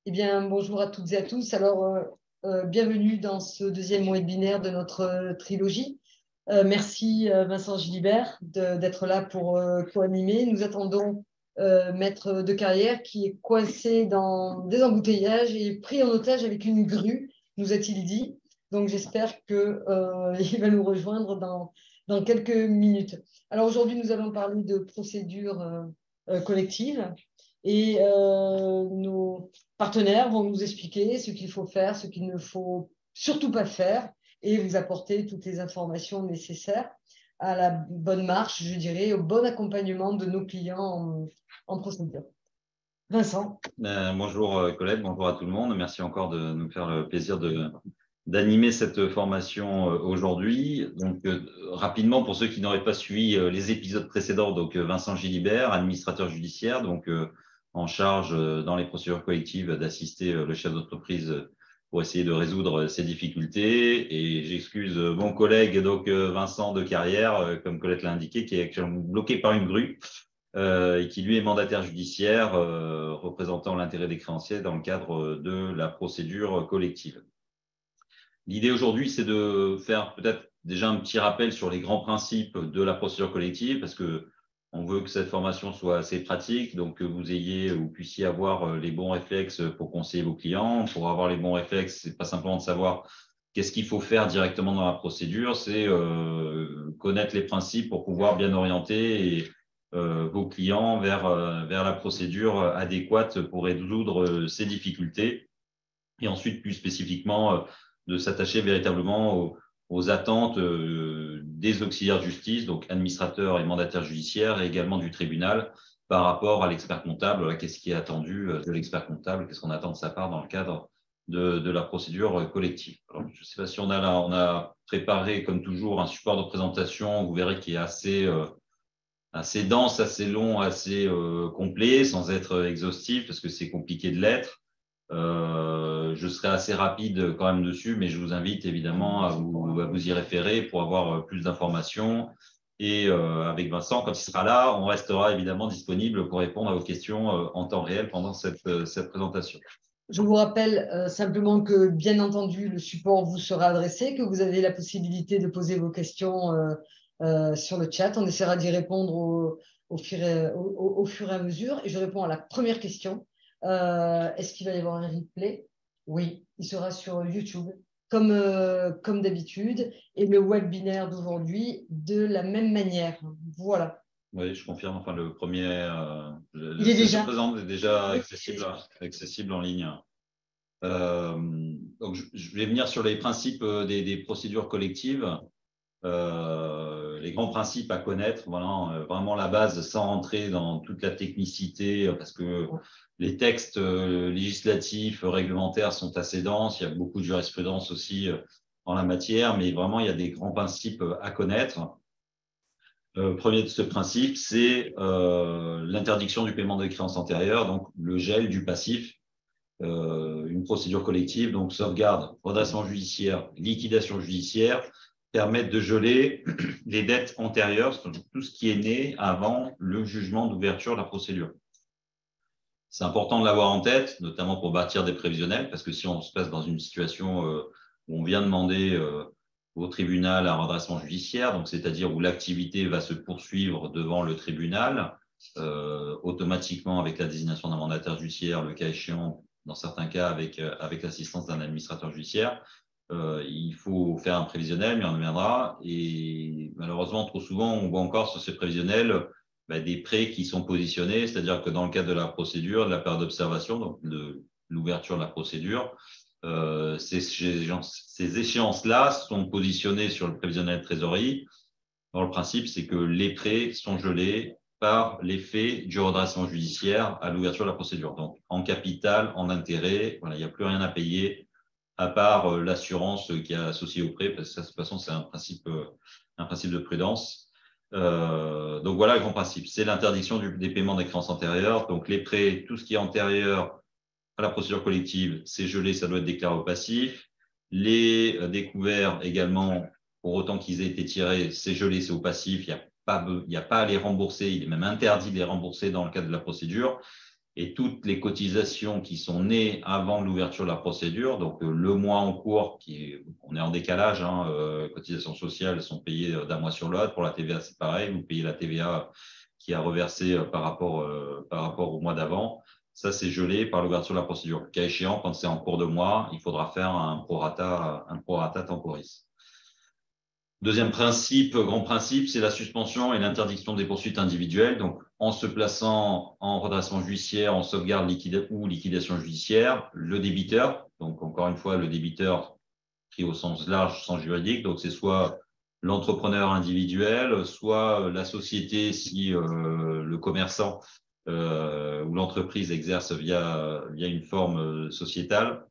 Eh bien, bonjour à toutes et à tous. Alors, bienvenue dans ce deuxième webinaire de notre trilogie. Merci Vincent Gilibert d'être là pour co-animer. Nous attendons Maître de Carrière qui est coincé dans des embouteillages et pris en otage avec une grue, nous a-t-il dit. Donc, j'espère qu'il va nous rejoindre dans quelques minutes. Alors, aujourd'hui, nous allons parler de procédures collectives et nos partenaires vont nous expliquer ce qu'il faut faire, ce qu'il ne faut surtout pas faire et vous apporter toutes les informations nécessaires à la bonne marche, je dirais, au bon accompagnement de nos clients en procédure. Vincent. Bonjour Colette, bonjour à tout le monde. Merci encore de nous faire le plaisir d'animer cette formation aujourd'hui. Donc, rapidement, pour ceux qui n'auraient pas suivi les épisodes précédents, donc Vincent Gilibert, administrateur judiciaire, donc en charge dans les procédures collectives d'assister le chef d'entreprise pour essayer de résoudre ces difficultés. Et j'excuse mon collègue, donc Vincent de Carrière, comme Colette l'a indiqué, qui est actuellement bloqué par une grue. Et qui lui est mandataire judiciaire représentant l'intérêt des créanciers dans le cadre de la procédure collective. L'idée aujourd'hui, c'est de faire peut-être déjà un petit rappel sur les grands principes de la procédure collective parce que on veut que cette formation soit assez pratique, donc que vous puissiez avoir les bons réflexes pour conseiller vos clients. Pour avoir les bons réflexes, c'est pas simplement de savoir qu'est-ce qu'il faut faire directement dans la procédure, c'est connaître les principes pour pouvoir bien orienter vos clients vers la procédure adéquate pour résoudre ces difficultés. Et ensuite, plus spécifiquement, de s'attacher véritablement aux attentes des auxiliaires de justice, donc administrateurs et mandataires judiciaires, et également du tribunal par rapport à l'expert comptable. Qu'est-ce qui est attendu de l'expert comptable? Qu'est-ce qu'on attend de sa part dans le cadre de la procédure collective? Alors, je ne sais pas si on a préparé, comme toujours, un support de présentation. Vous verrez qu'il est assez dense, assez long, assez complet, sans être exhaustif, parce que c'est compliqué de l'être. Je serai assez rapide quand même dessus, mais je vous invite évidemment à vous y référer pour avoir plus d'informations. Et avec Vincent, quand il sera là, on restera évidemment disponible pour répondre à vos questions en temps réel pendant cette présentation. Je vous rappelle simplement que, bien entendu, le support vous sera adressé, que vous avez la possibilité de poser vos questions sur le chat. On essaiera d'y répondre au fur et à mesure. Et je réponds à la première question. Est-ce qu'il va y avoir un replay? Oui, il sera sur YouTube, comme d'habitude. Et le webinaire d'aujourd'hui, de la même manière. Voilà. Oui, je confirme. Enfin, le premier, il est déjà présent est déjà accessible en ligne. Donc, je vais venir sur les principes des procédures collectives. Les grands principes à connaître, voilà, vraiment la base sans rentrer dans toute la technicité parce que les textes législatifs, réglementaires sont assez denses, il y a beaucoup de jurisprudence aussi en la matière, mais vraiment il y a des grands principes à connaître. Premier de ce principe, c'est l'interdiction du paiement des créances antérieures, donc le gel du passif. Une procédure collective, donc sauvegarde, redressement judiciaire, liquidation judiciaire, permettent de geler les dettes antérieures, tout ce qui est né avant le jugement d'ouverture de la procédure. C'est important de l'avoir en tête, notamment pour bâtir des prévisionnels, parce que si on se place dans une situation où on vient demander au tribunal un redressement judiciaire, donc c'est-à-dire où l'activité va se poursuivre devant le tribunal, automatiquement avec la désignation d'un mandataire judiciaire, le cas échéant, dans certains cas avec l'assistance d'un administrateur judiciaire, il faut faire un prévisionnel, mais on en reviendra. Et malheureusement, trop souvent, on voit encore sur ces prévisionnels des prêts qui sont positionnés, c'est-à-dire que dans le cadre de la procédure, de la période d'observation, donc de l'ouverture de la procédure, ces échéances-là sont positionnées sur le prévisionnel de trésorerie. Alors, le principe, c'est que les prêts sont gelés par l'effet du redressement judiciaire à l'ouverture de la procédure. Donc, en capital, en intérêt, voilà, il n'y a plus rien à payer à part l'assurance qui est associée au prêt, parce que ça, de toute façon, c'est un principe de prudence. Donc, voilà le grand principe. C'est l'interdiction des paiements des créances antérieures. Donc, les prêts, tout ce qui est antérieur à la procédure collective, c'est gelé, ça doit être déclaré au passif. Les découverts également, pour autant qu'ils aient été tirés, c'est gelé, c'est au passif. Il n'y a il y a pas à les rembourser, il est même interdit de les rembourser dans le cadre de la procédure. Et toutes les cotisations qui sont nées avant l'ouverture de la procédure, donc le mois en cours, on est en décalage, cotisations sociales sont payées d'un mois sur l'autre. Pour la TVA, c'est pareil, vous payez la TVA qui a reversé par rapport au mois d'avant. Ça, c'est gelé par l'ouverture de la procédure. Le cas échéant, quand c'est en cours de mois, il faudra faire un prorata temporis. Deuxième principe, grand principe, c'est la suspension et l'interdiction des poursuites individuelles. Donc, en se plaçant en redressement judiciaire, en sauvegarde ou liquidation judiciaire, le débiteur, donc encore une fois, le débiteur pris au sens large, sens juridique, donc c'est soit l'entrepreneur individuel, soit la société si le commerçant ou l'entreprise exerce via une forme sociétale.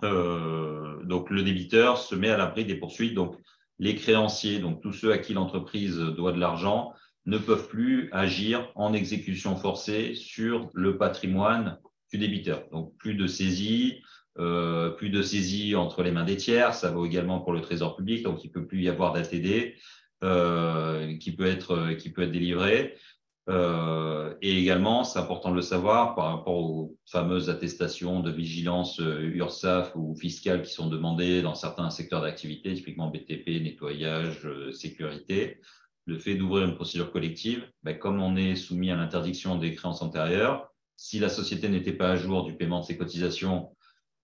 Donc, le débiteur se met à l'abri des poursuites. Donc, les créanciers, donc tous ceux à qui l'entreprise doit de l'argent, ne peuvent plus agir en exécution forcée sur le patrimoine du débiteur. Donc, plus de saisie entre les mains des tiers. Ça vaut également pour le Trésor public. Donc, il ne peut plus y avoir d'ATD qui peut être délivré. Et également, c'est important de le savoir par rapport aux fameuses attestations de vigilance URSSAF ou fiscales qui sont demandées dans certains secteurs d'activité, typiquement BTP, nettoyage, sécurité. Le fait d'ouvrir une procédure collective, comme on est soumis à l'interdiction des créances antérieures, si la société n'était pas à jour du paiement de ses cotisations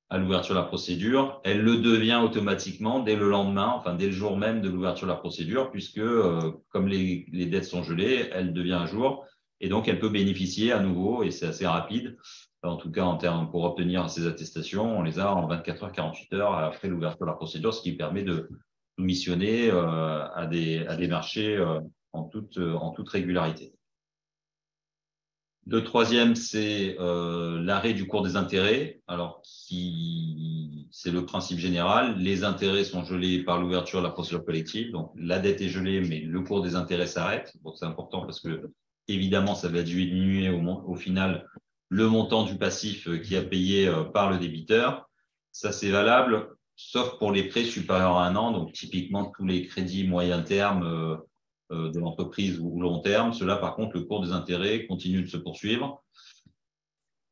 à l'ouverture de la procédure, elle le devient automatiquement dès le lendemain, enfin dès le jour même de l'ouverture de la procédure, puisque comme les dettes sont gelées, elle devient à jour et donc elle peut bénéficier à nouveau, et c'est assez rapide, en tout cas en termes pour obtenir ces attestations, on les a en 24 heures, 48 heures après l'ouverture de la procédure, ce qui permet de soumissionner à des marchés en toute régularité. Le troisième, c'est l'arrêt du cours des intérêts. Alors, c'est le principe général. Les intérêts sont gelés par l'ouverture de la procédure collective. Donc, la dette est gelée, mais le cours des intérêts s'arrête. Donc, c'est important parce que, évidemment, ça va diminuer au final le montant du passif qui est payé par le débiteur. Ça, c'est valable, sauf pour les prêts supérieurs à un an. Donc, typiquement, tous les crédits moyen terme de l'entreprise ou long terme. Cela, par contre, le cours des intérêts continue de se poursuivre.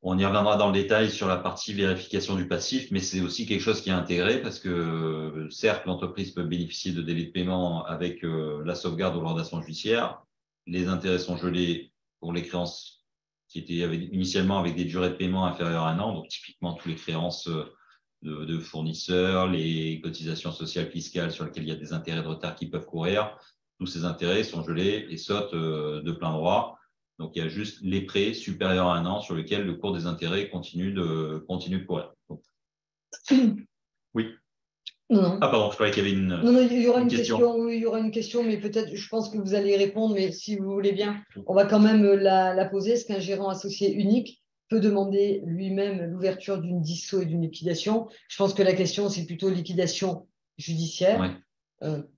On y reviendra dans le détail sur la partie vérification du passif, mais c'est aussi quelque chose qui est intégré parce que, certes, l'entreprise peut bénéficier de délais de paiement avec la sauvegarde ou le redressement judiciaire. Les intérêts sont gelés pour les créances qui étaient initialement avec des durées de paiement inférieures à un an, donc typiquement tous les créances de fournisseurs, les cotisations sociales fiscales sur lesquelles il y a des intérêts de retard qui peuvent courir. Tous ces intérêts sont gelés et sautent de plein droit. Donc, il y a juste les prêts supérieurs à un an sur lesquels le cours des intérêts continue de courir. Donc, oui. Non. Ah, pardon, je croyais qu'il y avait une. Non, il y aura une question. Oui, il y aura une question, mais peut-être, je pense que vous allez y répondre, mais si vous voulez bien, on va quand même la poser. Est-ce qu'un gérant associé unique peut demander lui-même l'ouverture d'une disso et d'une liquidation? Je pense que la question, c'est plutôt liquidation judiciaire. Ouais.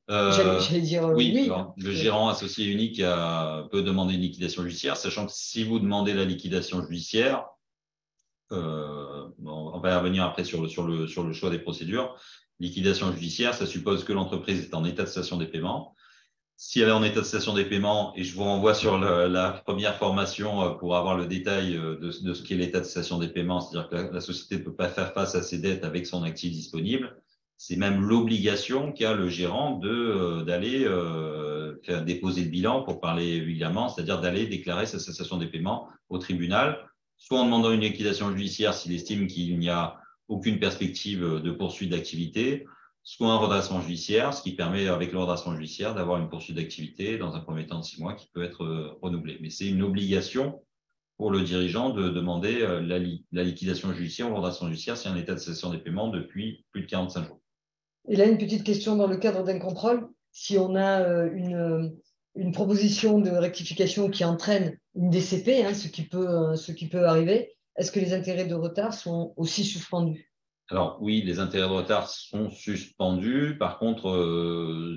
J'allais dire oui. Alors, le gérant associé unique peut demander une liquidation judiciaire, sachant que si vous demandez la liquidation judiciaire, on va revenir après sur le choix des procédures. Liquidation judiciaire, ça suppose que l'entreprise est en état de cessation des paiements. Si elle est en état de cessation des paiements, et je vous renvoie sur la première formation pour avoir le détail de ce qu'est l'état de cessation des paiements, c'est-à-dire que la société ne peut pas faire face à ses dettes avec son actif disponible. C'est même l'obligation qu'a le gérant d'aller faire déposer le bilan, pour parler vulgairement, c'est-à-dire d'aller déclarer sa cessation des paiements au tribunal, soit en demandant une liquidation judiciaire s'il estime qu'il n'y a aucune perspective de poursuite d'activité, soit un redressement judiciaire, ce qui permet, avec le redressement judiciaire, d'avoir une poursuite d'activité dans un premier temps de 6 mois qui peut être renouvelée. Mais c'est une obligation pour le dirigeant de demander la liquidation judiciaire ou le redressement judiciaire si un état de cessation des paiements depuis plus de 45 jours. Et là, une petite question dans le cadre d'un contrôle. Si on a une proposition de rectification qui entraîne une DCP, ce qui peut arriver, est-ce que les intérêts de retard sont aussi suspendus? Alors oui, les intérêts de retard sont suspendus. Par contre,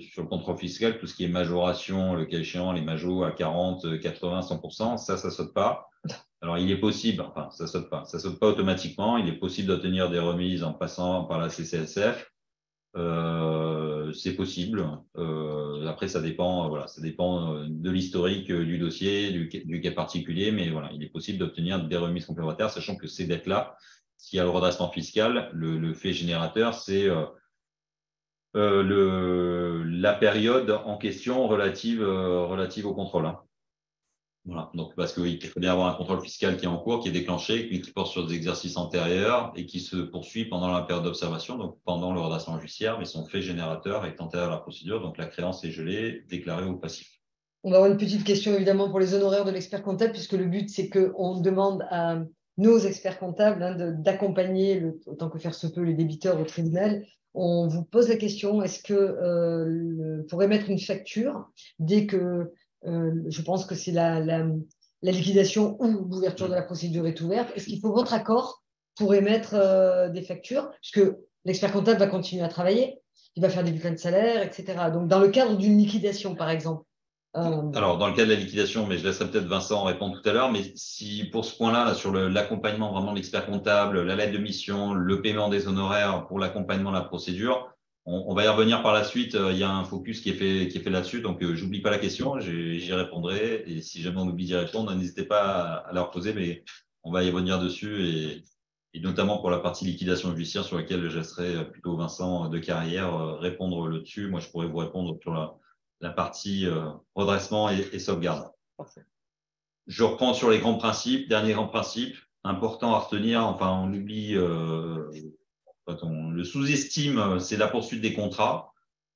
sur le contrôle fiscal, tout ce qui est majoration, le cas échéant, les majos à 40, 80, 100%, ça saute pas. Alors il est possible, enfin ça saute pas automatiquement. Il est possible d'obtenir des remises en passant par la CCSF. C'est possible. Après, ça dépend, voilà, ça dépend de l'historique du dossier, du cas particulier, mais voilà, il est possible d'obtenir des remises complémentaires, sachant que ces dettes-là, s'il y a le redressement fiscal, le fait générateur, c'est la période en question relative au contrôle. Hein. Voilà. Donc, parce qu'il faut bien avoir un contrôle fiscal qui est en cours, qui est déclenché, qui porte sur des exercices antérieurs et qui se poursuit pendant la période d'observation, donc pendant le redressement judiciaire, mais son fait générateur est antérieur à la procédure, donc la créance est gelée, déclarée au passif. On va avoir une petite question évidemment pour les honoraires de l'expert comptable, puisque le but, c'est qu'on demande à nos experts comptables d'accompagner, autant que faire se peut, les débiteurs au tribunal. On vous pose la question, est-ce que pour émettre une facture, dès que je pense que c'est la liquidation ou l'ouverture de la procédure est ouverte, est-ce qu'il faut votre accord pour émettre des factures? Puisque l'expert comptable va continuer à travailler, il va faire des bulletins de salaire, etc. Donc, dans le cadre d'une liquidation, par exemple. Alors, dans le cas de la liquidation, mais je laisserai peut-être Vincent répondre tout à l'heure, mais si pour ce point-là, là, sur l'accompagnement vraiment de l'expert comptable, la lettre de mission, le paiement des honoraires pour l'accompagnement de la procédure, on va y revenir par la suite. Il y a un focus qui est fait là-dessus, donc j'oublie pas la question, j'y répondrai. Et si jamais on oublie d'y répondre, n'hésitez pas à la reposer, mais on va y revenir dessus et notamment pour la partie liquidation judiciaire sur laquelle je laisserai plutôt Vincent de Carrière répondre le dessus. Moi, je pourrais vous répondre sur la partie redressement et sauvegarde. Parfait. Je reprends sur les grands principes. Dernier grand principe, important à retenir, enfin on oublie, on le sous-estime, c'est la poursuite des contrats.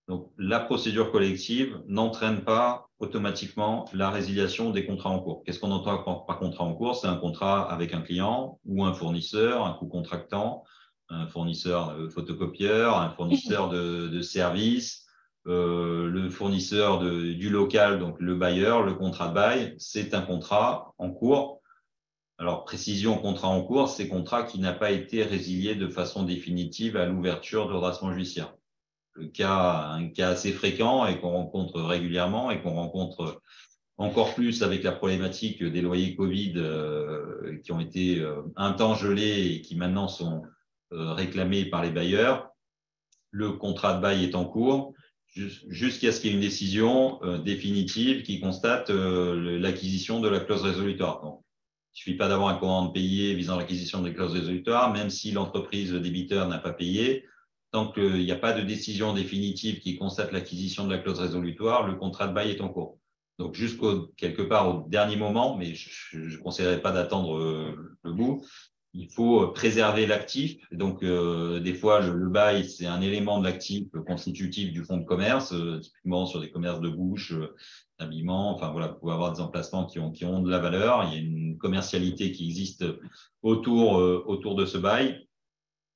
Donc la procédure collective n'entraîne pas automatiquement la résiliation des contrats en cours. Qu'est-ce qu'on entend par contrat en cours? C'est un contrat avec un client ou un fournisseur, un co-contractant, un fournisseur de photocopieur, un fournisseur de services, le fournisseur du local, donc le bailleur, le contrat de bail, c'est un contrat en cours. Alors, précision, contrat en cours, c'est contrat qui n'a pas été résilié de façon définitive à l'ouverture de redressement judiciaire. Un cas assez fréquent et qu'on rencontre régulièrement et qu'on rencontre encore plus avec la problématique des loyers Covid qui ont été un temps gelés et qui maintenant sont réclamés par les bailleurs. Le contrat de bail est en cours jusqu'à ce qu'il y ait une décision définitive qui constate l'acquisition de la clause résolutoire. Donc, il ne suffit pas d'avoir un commandement payé visant l'acquisition des clauses résolutoires, même si l'entreprise débiteur n'a pas payé. Tant qu'il n'y a pas de décision définitive qui constate l'acquisition de la clause résolutoire, le contrat de bail est en cours. Donc, quelque part au dernier moment, mais je ne conseillerais pas d'attendre le bout, il faut préserver l'actif. Donc, des fois, le bail, c'est un élément de l'actif constitutif du fonds de commerce, typiquement sur des commerces de bouche, d'habillement. Enfin, voilà, vous pouvez avoir des emplacements qui ont de la valeur. Il y a une commercialité qui existe autour de ce bail.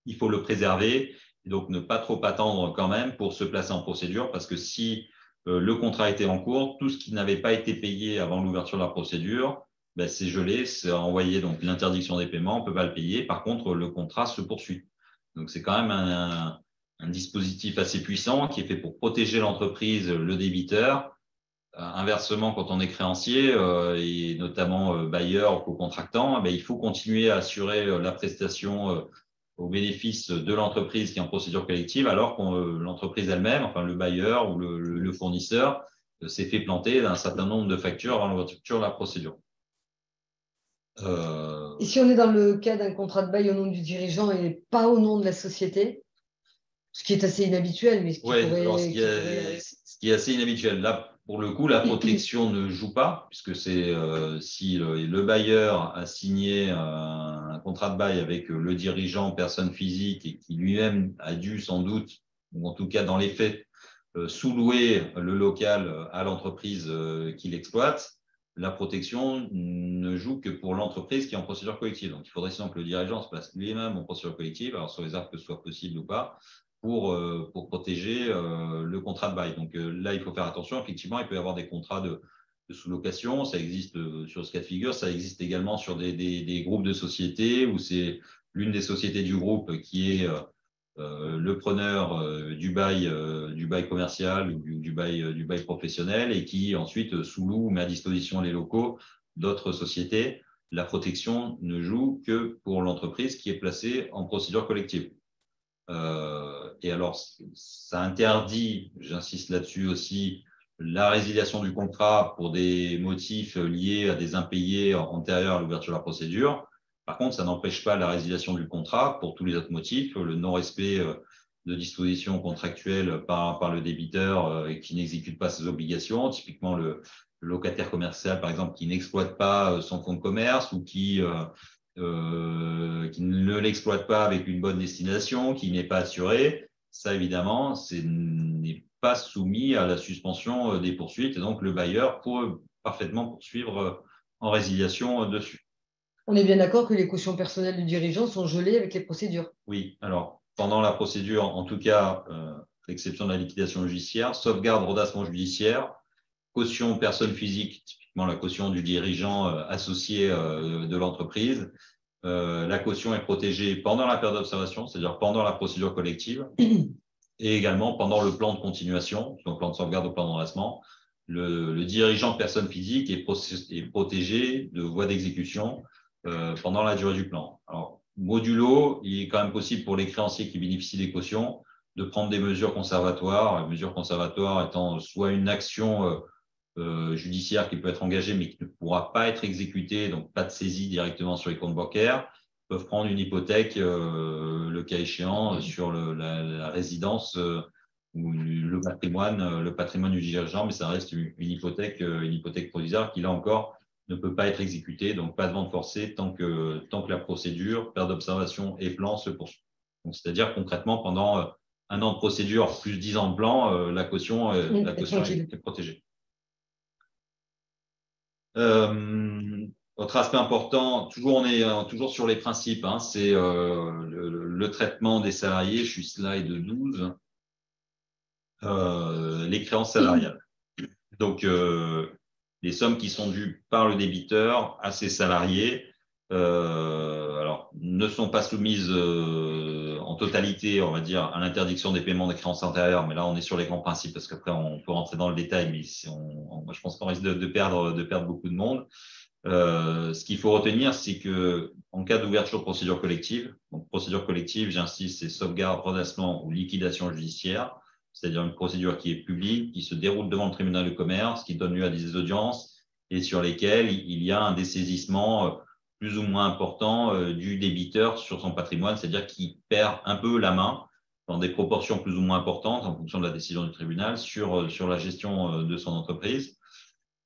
Il faut le préserver. Et donc, ne pas trop attendre quand même pour se placer en procédure, parce que si le contrat était en cours, tout ce qui n'avait pas été payé avant l'ouverture de la procédure, ben, c'est gelé, c'est envoyé, donc l'interdiction des paiements, on ne peut pas le payer. Par contre, le contrat se poursuit. Donc, c'est quand même un dispositif assez puissant qui est fait pour protéger l'entreprise, le débiteur. Inversement, quand on est créancier et notamment bailleur ou co-contractant, ben, il faut continuer à assurer la prestation au bénéfice de l'entreprise qui est en procédure collective, alors que l'entreprise elle-même, enfin le bailleur ou le fournisseur, s'est fait planter d'un certain nombre de factures avant l'ouverture de la procédure. Et si on est dans le cas d'un contrat de bail au nom du dirigeant et pas au nom de la société, ce qui est assez inhabituel, mais ce qui ce qui est assez inhabituel. Là, pour le coup, la protection ne joue pas, puisque c'est si le bailleur a signé un contrat de bail avec le dirigeant, personne physique, et qui lui-même a dû sans doute, ou en tout cas dans les faits, sous-louer le local à l'entreprise qui l'exploite, la protection ne joue que pour l'entreprise qui est en procédure collective. Donc, il faudrait sinon que le dirigeant se place lui-même en procédure collective, alors sur réserve que ce soit possible ou pas, pour protéger le contrat de bail. Donc là, il faut faire attention. Effectivement, il peut y avoir des contrats de sous-location. Ça existe sur ce cas de figure. Ça existe également sur des groupes de sociétés où c'est l'une des sociétés du groupe qui est le preneur du bail commercial ou du bail professionnel et qui ensuite sous-loue ou met à disposition les locaux d'autres sociétés. La protection ne joue que pour l'entreprise qui est placée en procédure collective. Et alors, ça interdit, j'insiste là-dessus aussi, la résiliation du contrat pour des motifs liés à des impayés antérieurs à l'ouverture de la procédure. Par contre, ça n'empêche pas la résiliation du contrat pour tous les autres motifs, le non-respect de dispositions contractuelles par le débiteur et qui n'exécute pas ses obligations, typiquement le locataire commercial, par exemple, qui n'exploite pas son fonds de commerce ou qui ne l'exploite pas avec une bonne destination, qui n'est pas assuré, ça évidemment, n'est pas soumis à la suspension des poursuites et donc le bailleur peut parfaitement poursuivre en résiliation dessus. On est bien d'accord que les cautions personnelles du dirigeant sont gelées avec les procédures. Oui, alors pendant la procédure, en tout cas, l'exception de la liquidation judiciaire, sauvegarde, redressement judiciaire, caution personne physique, typiquement la caution du dirigeant associé de l'entreprise. La caution est protégée pendant la période d'observation, c'est-à-dire pendant la procédure collective, et également pendant le plan de continuation, donc plan de sauvegarde ou plan d'endressement. Le dirigeant personne physique est protégé de voie d'exécution pendant la durée du plan. Alors, modulo, il est quand même possible pour les créanciers qui bénéficient des cautions de prendre des mesures conservatoires, étant soit une action judiciaire qui peut être engagée mais qui ne pourra pas être exécutée, donc pas de saisie directement sur les comptes bancaires, peuvent prendre une hypothèque, le cas échéant, sur la résidence ou le patrimoine du dirigeant, mais ça reste une hypothèque provisoire qui, là encore, ne peut pas être exécutée, donc pas de vente forcée tant que la procédure, période d'observation et plan se poursuit. Donc, c'est-à-dire concrètement, pendant un an de procédure plus 10 ans de plan, la caution est protégée. Autre aspect important, on est toujours sur les principes, hein, c'est le traitement des salariés. Je suis slide 12. Les créances salariales. Donc, les sommes qui sont dues par le débiteur à ses salariés, alors, ne sont pas soumises en totalité, on va dire, à l'interdiction des paiements des créances antérieures, mais là, on est sur les grands principes parce qu'après, on peut rentrer dans le détail, mais je pense qu'on risque de perdre beaucoup de monde. Ce qu'il faut retenir, c'est que en cas d'ouverture de procédure collective, donc procédure collective, j'insiste, c'est sauvegarde, redressement ou liquidation judiciaire, c'est-à-dire une procédure qui est publique, qui se déroule devant le tribunal de commerce, qui donne lieu à des audiences et sur lesquelles il y a un dessaisissement plus ou moins important du débiteur sur son patrimoine, c'est-à-dire qu'il perd un peu la main dans des proportions plus ou moins importantes en fonction de la décision du tribunal sur la gestion de son entreprise.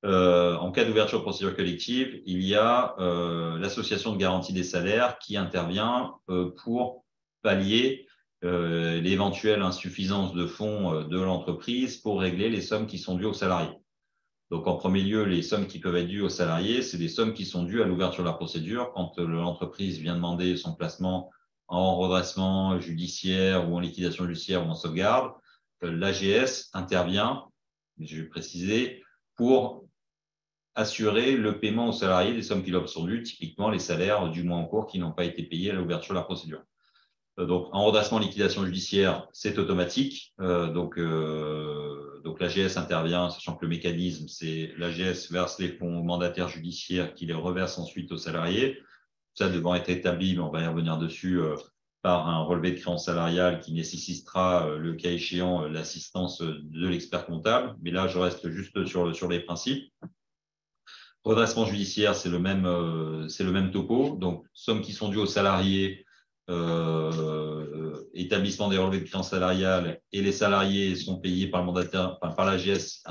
En cas d'ouverture de procédure collective, il y a l'association de garantie des salaires qui intervient pour pallier l'éventuelle insuffisance de fonds de l'entreprise pour régler les sommes qui sont dues aux salariés. Donc, en premier lieu, les sommes qui peuvent être dues aux salariés, c'est des sommes qui sont dues à l'ouverture de la procédure quand l'entreprise vient demander son placement en redressement judiciaire ou en liquidation judiciaire ou en sauvegarde. L'AGS intervient, je vais préciser, pour assurer le paiement aux salariés des sommes qui leur sont dues, typiquement les salaires du mois en cours qui n'ont pas été payés à l'ouverture de la procédure. Donc, en redressement liquidation judiciaire, c'est automatique. Donc l'AGS intervient, sachant que le mécanisme, c'est l'AGS verse les fonds aux mandataires judiciaires qui les reversent ensuite aux salariés. Ça devant être établi, mais on va y revenir dessus, par un relevé de créance salariale qui nécessitera, le cas échéant, l'assistance de l'expert comptable. Mais là, je reste juste sur les principes. Redressement judiciaire, c'est le même topo. Donc, sommes qui sont dues aux salariés, établissement des relevés de créances salariales, et les salariés sont payés par le mandataire, par l'AGS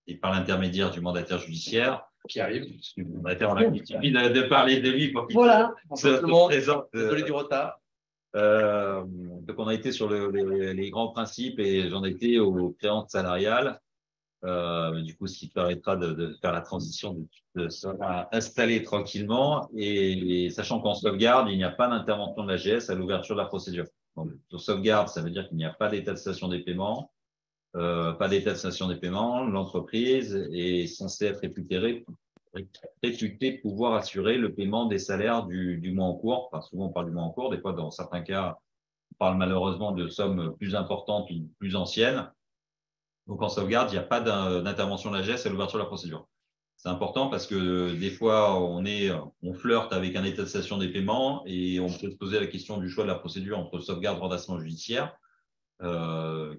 et par l'intermédiaire du mandataire judiciaire. Qui arrive. Le mandataire, on a envie de parler de lui pour qu'il se présente. Désolé du retard. Donc, on a été sur les grands principes et j'en ai été aux créances salariales. Du coup, ce qui permettra de faire la transition, de se installer tranquillement et sachant qu'en sauvegarde, il n'y a pas d'intervention de l'AGS à l'ouverture de la procédure. Donc, sur sauvegarde, ça veut dire qu'il n'y a pas d'état de cessation des paiements. Pas d'état de cessation des paiements. L'entreprise est censée être réputée pouvoir assurer le paiement des salaires du mois en cours. Enfin, souvent, on parle du mois en cours. Des fois, dans certains cas, on parle malheureusement de sommes plus importantes ou plus anciennes. Donc, en sauvegarde, il n'y a pas d'intervention de l'AGS à l'ouverture de la procédure. C'est important parce que des fois, on flirte avec un état de cessation des paiements et on peut se poser la question du choix de la procédure entre sauvegarde et redressement judiciaire,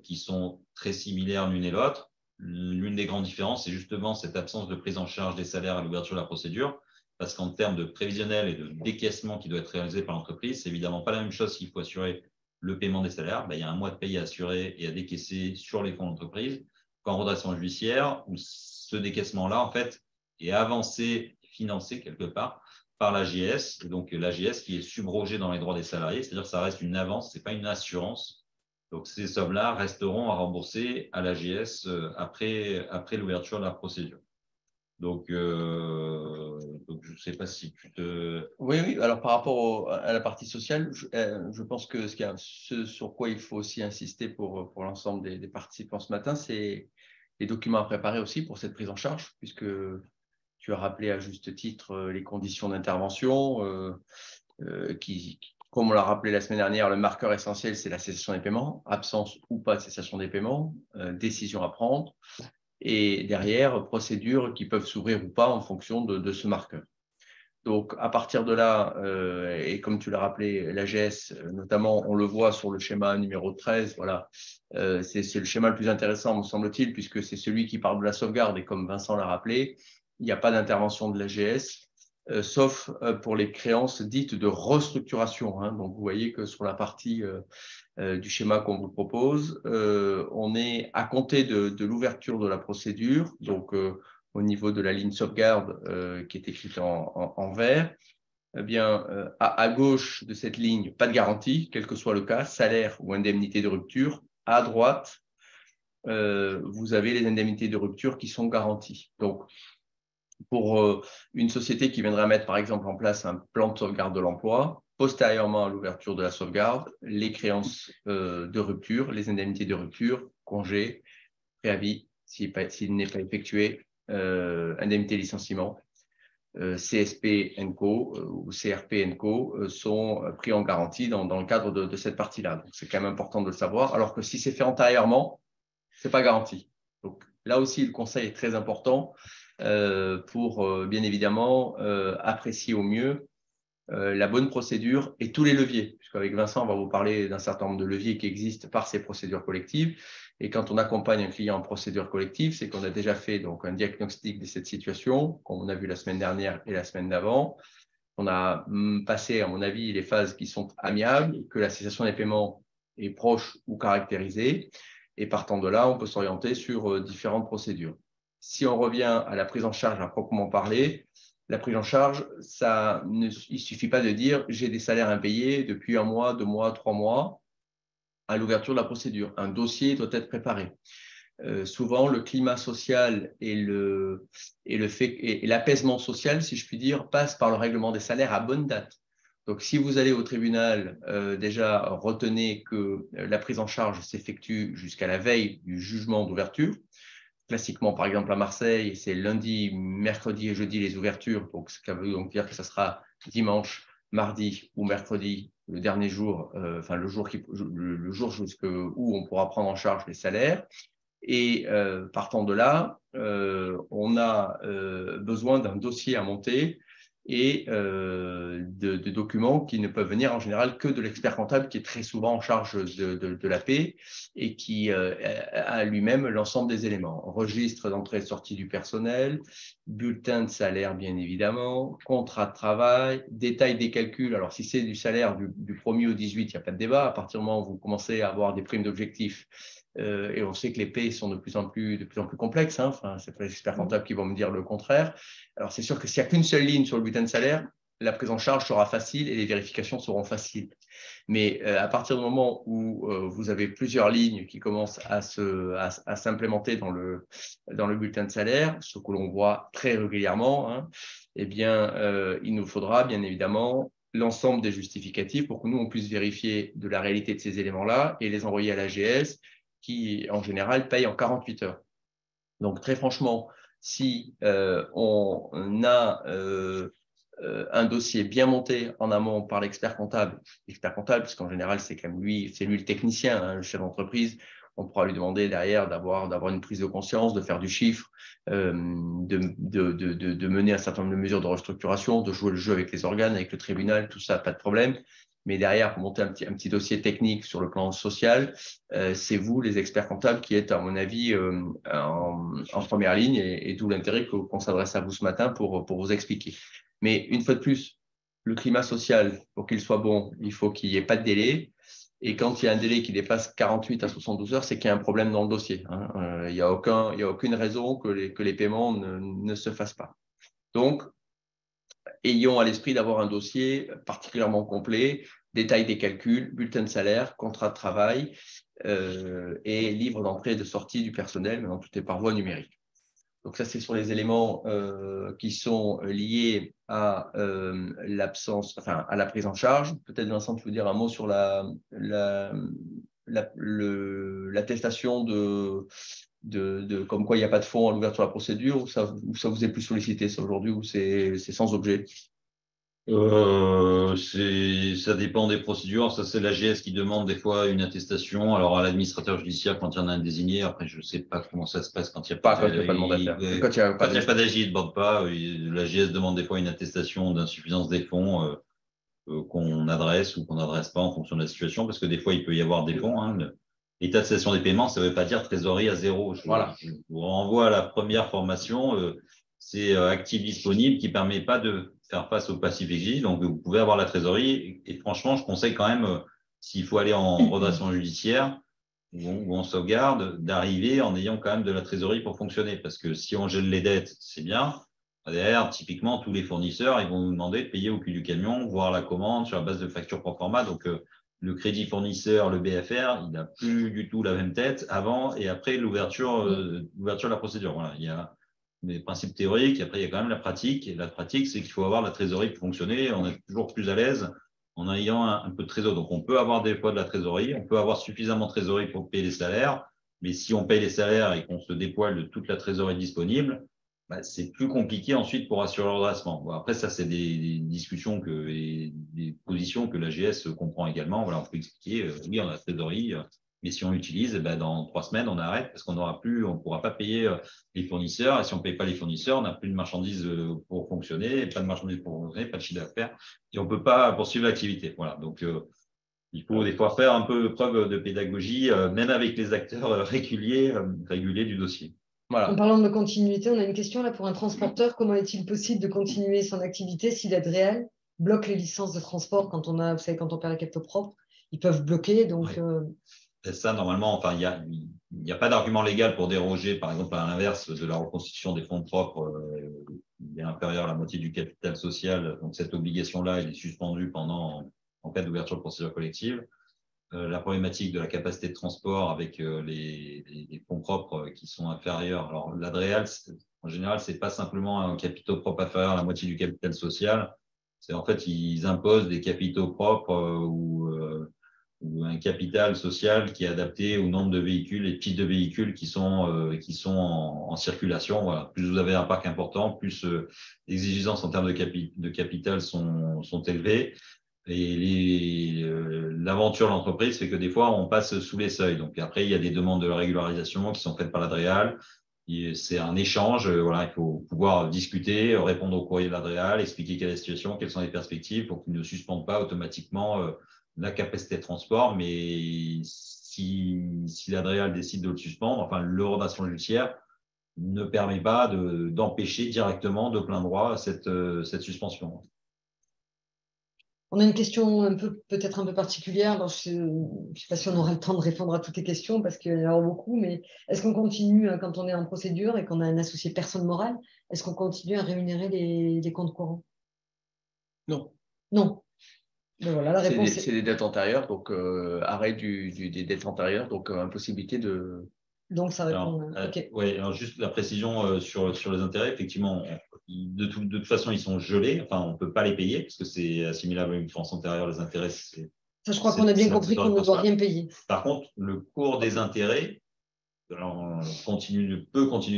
qui sont très similaires l'une et l'autre. L'une des grandes différences, c'est justement cette absence de prise en charge des salaires à l'ouverture de la procédure, parce qu'en termes de prévisionnel et de décaissement qui doit être réalisé par l'entreprise, c'est évidemment pas la même chose s'il faut assurer le paiement des salaires. Il y a un mois de paye à assurer et à décaisser sur les fonds d'entreprise qu'en redressement judiciaire, où ce décaissement-là, en fait, est avancé, financé quelque part par l'AGS, et donc l'AGS qui est subrogée dans les droits des salariés, c'est-à-dire que ça reste une avance, ce n'est pas une assurance. Donc ces sommes-là resteront à rembourser à l'AGS après l'ouverture de la procédure. Donc je ne sais pas si tu te… Oui, oui. Alors, par rapport à la partie sociale, je pense que ce sur quoi il faut aussi insister pour l'ensemble des participants ce matin, c'est les documents à préparer aussi pour cette prise en charge, puisque tu as rappelé à juste titre les conditions d'intervention, comme on l'a rappelé la semaine dernière, le marqueur essentiel, c'est la cessation des paiements, absence ou pas de cessation des paiements, décision à prendre, et derrière, procédures qui peuvent s'ouvrir ou pas en fonction de ce marqueur. Donc, à partir de là, et comme tu l'as rappelé, l'AGS, notamment, on le voit sur le schéma numéro 13, voilà, c'est le schéma le plus intéressant, me semble-t-il, puisque c'est celui qui parle de la sauvegarde, et comme Vincent l'a rappelé, il n'y a pas d'intervention de l'AGS, sauf pour les créances dites de restructuration. Hein. Donc, vous voyez que sur la partie du schéma qu'on vous propose, on est à compter de l'ouverture de la procédure, donc au niveau de la ligne sauvegarde qui est écrite en vert, eh bien, à gauche de cette ligne, pas de garantie, quel que soit le cas, salaire ou indemnité de rupture. À droite, vous avez les indemnités de rupture qui sont garanties. Donc, pour une société qui viendrait mettre, par exemple, en place un plan de sauvegarde de l'emploi, postérieurement à l'ouverture de la sauvegarde, les créances de rupture, les indemnités de rupture, congé, préavis, s'il n'est pas effectué, indemnité de licenciement, CSP Co ou CRP Co sont pris en garantie dans le cadre de cette partie-là. Donc, c'est quand même important de le savoir, alors que si c'est fait antérieurement, ce n'est pas garanti. Donc, là aussi, le conseil est très important pour, bien évidemment, apprécier au mieux la bonne procédure et tous les leviers, puisqu'avec Vincent, on va vous parler d'un certain nombre de leviers qui existent par ces procédures collectives. Et quand on accompagne un client en procédure collective, c'est qu'on a déjà fait donc, un diagnostic de cette situation, comme on a vu la semaine dernière et la semaine d'avant. On a passé, à mon avis, les phases qui sont amiables, que la cessation des paiements est proche ou caractérisée. Et partant de là, on peut s'orienter sur différentes procédures. Si on revient à la prise en charge à proprement parler, la prise en charge, il ne suffit pas de dire j'ai des salaires impayés depuis 1 mois, 2 mois, 3 mois à l'ouverture de la procédure. Un dossier doit être préparé. Souvent, le climat social et l'apaisement social, si je puis dire, passe par le règlement des salaires à bonne date. Donc, si vous allez au tribunal, déjà retenez que la prise en charge s'effectue jusqu'à la veille du jugement d'ouverture. Classiquement, par exemple, à Marseille, c'est lundi, mercredi et jeudi les ouvertures. Donc, ça veut donc dire que ce sera dimanche, mardi ou mercredi, le dernier jour, enfin le jour jusqu'où on pourra prendre en charge les salaires. Et partant de là, on a besoin d'un dossier à monter et de documents qui ne peuvent venir en général que de l'expert comptable qui est très souvent en charge de l'AP et qui a lui-même l'ensemble des éléments. Registre d'entrée et de sortie du personnel, bulletin de salaire bien évidemment, contrat de travail, détail des calculs. Alors si c'est du salaire du 1er au 18, il n'y a pas de débat. À partir du moment où vous commencez à avoir des primes d'objectifs, et on sait que les pays sont de plus en plus complexes. Hein. Enfin, c'est pas les experts comptables qui vont me dire le contraire. Alors, c'est sûr que s'il n'y a qu'une seule ligne sur le bulletin de salaire, la prise en charge sera facile et les vérifications seront faciles. Mais à partir du moment où vous avez plusieurs lignes qui commencent à s'implémenter dans le bulletin de salaire, ce que l'on voit très régulièrement, hein, eh bien, il nous faudra bien évidemment l'ensemble des justificatifs pour que nous, on puisse vérifier de la réalité de ces éléments-là et les envoyer à l'AGS qui, en général, paye en 48 heures. Donc, très franchement, si on a un dossier bien monté en amont par l'expert comptable, puisqu'en général, c'est quand même lui, c'est lui le technicien, hein, le chef d'entreprise, On pourra lui demander derrière d'avoir une prise de conscience, de faire du chiffre, de mener un certain nombre de mesures de restructuration, de jouer le jeu avec les organes, avec le tribunal, tout ça, pas de problème. Mais derrière, pour monter un petit dossier technique sur le plan social, c'est vous, les experts comptables, qui êtes, à mon avis, en première ligne, et d'où l'intérêt qu'on s'adresse à vous ce matin pour vous expliquer. Mais une fois de plus, le climat social, pour qu'il soit bon, il faut qu'il n'y ait pas de délai. Et quand il y a un délai qui dépasse 48 à 72 heures, c'est qu'il y a un problème dans le dossier. Il n'y a aucune raison que les paiements ne se fassent pas. Donc, ayons à l'esprit d'avoir un dossier particulièrement complet, détail des calculs, bulletin de salaire, contrat de travail et livre d'entrée et de sortie du personnel. Maintenant, tout est par voie numérique. Donc ça, c'est sur les éléments qui sont liés à l'absence, enfin à la prise en charge. Peut-être Vincent, tu veux dire un mot sur l'attestation de comme quoi il n'y a pas de fonds à l'ouverture de la procédure, ou ça vous est plus sollicité ça aujourd'hui, ou c'est sans objet? Ça dépend des procédures. Ça, c'est l'AGS qui demande des fois une attestation. Alors, à l'administrateur judiciaire, quand il y en a un désigné, après, je ne sais pas comment ça se passe quand il n'y a pas, quand il n'y a pas de mandataire. Quand il n'y a pas d'AG, il ne demande pas. L'AGS demande des fois une attestation d'insuffisance des fonds qu'on adresse ou qu'on n'adresse pas en fonction de la situation, parce que des fois, il peut y avoir des fonds. L'état de cessation des paiements, ça ne veut pas dire trésorerie à zéro. Je vous renvoie à la première formation. C'est actif disponible qui ne permet pas de faire face au passif exigé. Donc, vous pouvez avoir la trésorerie. Et franchement, je conseille quand même, s'il faut aller en redressement judiciaire ou en sauvegarde, d'arriver en ayant quand même de la trésorerie pour fonctionner. Parce que si on gèle les dettes, c'est bien. Derrière, typiquement, tous les fournisseurs, ils vont nous demander de payer au cul du camion, voire la commande sur la base de facture pro forma. Donc, le crédit fournisseur, le BFR, il n'a plus du tout la même tête avant et après l'ouverture de la procédure. Voilà, il y a des principes théoriques, après il y a quand même la pratique. Et la pratique, c'est qu'il faut avoir la trésorerie pour fonctionner. On est toujours plus à l'aise en ayant un peu de trésorerie. Donc, on peut avoir des fois de la trésorerie, on peut avoir suffisamment de trésorerie pour payer les salaires, mais si on paye les salaires et qu'on se dépoile de toute la trésorerie disponible, c'est plus compliqué ensuite pour assurer le redressement. Bon, après, ça, c'est des discussions et des positions que l'AGS comprend également. Voilà, on peut expliquer, oui, on a la trésorerie, mais si on l'utilise, dans 3 semaines, on arrête parce qu'on ne pourra pas payer les fournisseurs. Et si on ne paye pas les fournisseurs, on n'a plus de marchandises pour fonctionner, pas de marchandises pour fonctionner, pas de chiffre d'affaires, et on ne peut pas poursuivre l'activité. Voilà, donc il faut des fois faire un peu preuve de pédagogie, même avec les acteurs réguliers du dossier. Voilà. En parlant de continuité, on a une question là pour un transporteur. Comment est-il possible de continuer son activité si l'aide réelle bloque les licences de transport quand on perd la capitaux propre, ils peuvent bloquer. Donc, ça, normalement, enfin, il n'y a pas d'argument légal pour déroger, par exemple, à l'inverse de la reconstitution des fonds propres est inférieure à la moitié du capital social. Donc, cette obligation-là, elle est suspendue en cas d'ouverture de procédure collective. La problématique de la capacité de transport avec les fonds propres qui sont inférieurs. Alors, l'ADREAL, en général, c'est pas simplement un capitaux propre inférieur à la moitié du capital social. C'est en fait, ils imposent des capitaux propres ou un capital social qui est adapté au nombre de véhicules et types de véhicules qui sont en circulation. Voilà. Plus vous avez un parc important, plus les exigences en termes de capital sont élevées. Et l'aventure de l'entreprise fait que des fois, on passe sous les seuils. Donc après, il y a des demandes de régularisation qui sont faites par l'ADREAL. C'est un échange. Voilà, il faut pouvoir discuter, répondre au courrier de l'ADREAL, expliquer quelle est la situation, quelles sont les perspectives pour qu'ils ne suspendent pas automatiquement la capacité de transport. Mais si l'ADREAL décide de le suspendre, enfin, le redressement judiciaire ne permet pas d'empêcher directement de plein droit cette suspension. On a une question peut-être un peu particulière. Alors, je ne sais pas si on aura le temps de répondre à toutes les questions parce qu'il y en aura beaucoup, mais est-ce qu'on continue quand on est en procédure et qu'on a un associé personne morale, est-ce qu'on continue à rémunérer les comptes courants? Non. Non. Ben voilà, la réponse c'est des dettes antérieures, donc arrêt des dettes antérieures, donc impossibilité de… Donc, ça répond. Okay. Oui, alors juste la précision sur les intérêts, effectivement, de toute façon, ils sont gelés. Enfin, on ne peut pas les payer parce que c'est assimilable à une différence antérieure. Les intérêts, ça, je crois qu'on a bien compris qu'on ne doit rien payer. Par contre, le cours des intérêts peut continuer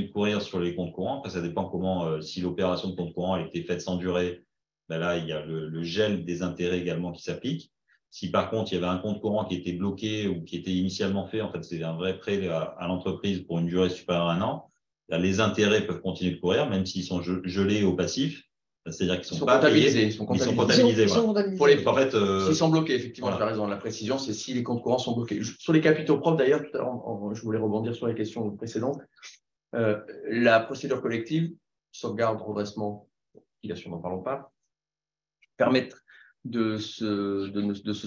de courir sur les comptes courants. Après, ça dépend comment, si l'opération de compte courant a été faite sans durée, là, il y a le gel des intérêts également qui s'applique. Si par contre, il y avait un compte courant qui était bloqué ou qui était initialement fait, en fait, c'est un vrai prêt à l'entreprise pour une durée supérieure à 1 an, là, les intérêts peuvent continuer de courir, même s'ils sont gelés au passif. C'est-à-dire qu'ils ne sont pas payés, ils sont mais ils sont comptabilisés. comptabilisés. Ils sont Voilà. comptabilisés. Pour les, En fait, s'ils sont bloqués, effectivement, voilà. tu as raison. La précision, c'est si les comptes courants sont bloqués. Sur les capitaux propres, d'ailleurs, tout à l'heure, je voulais rebondir sur les questions précédentes. La procédure collective, sauvegarde, redressement, liquidation, n'en parlons pas, permettre de se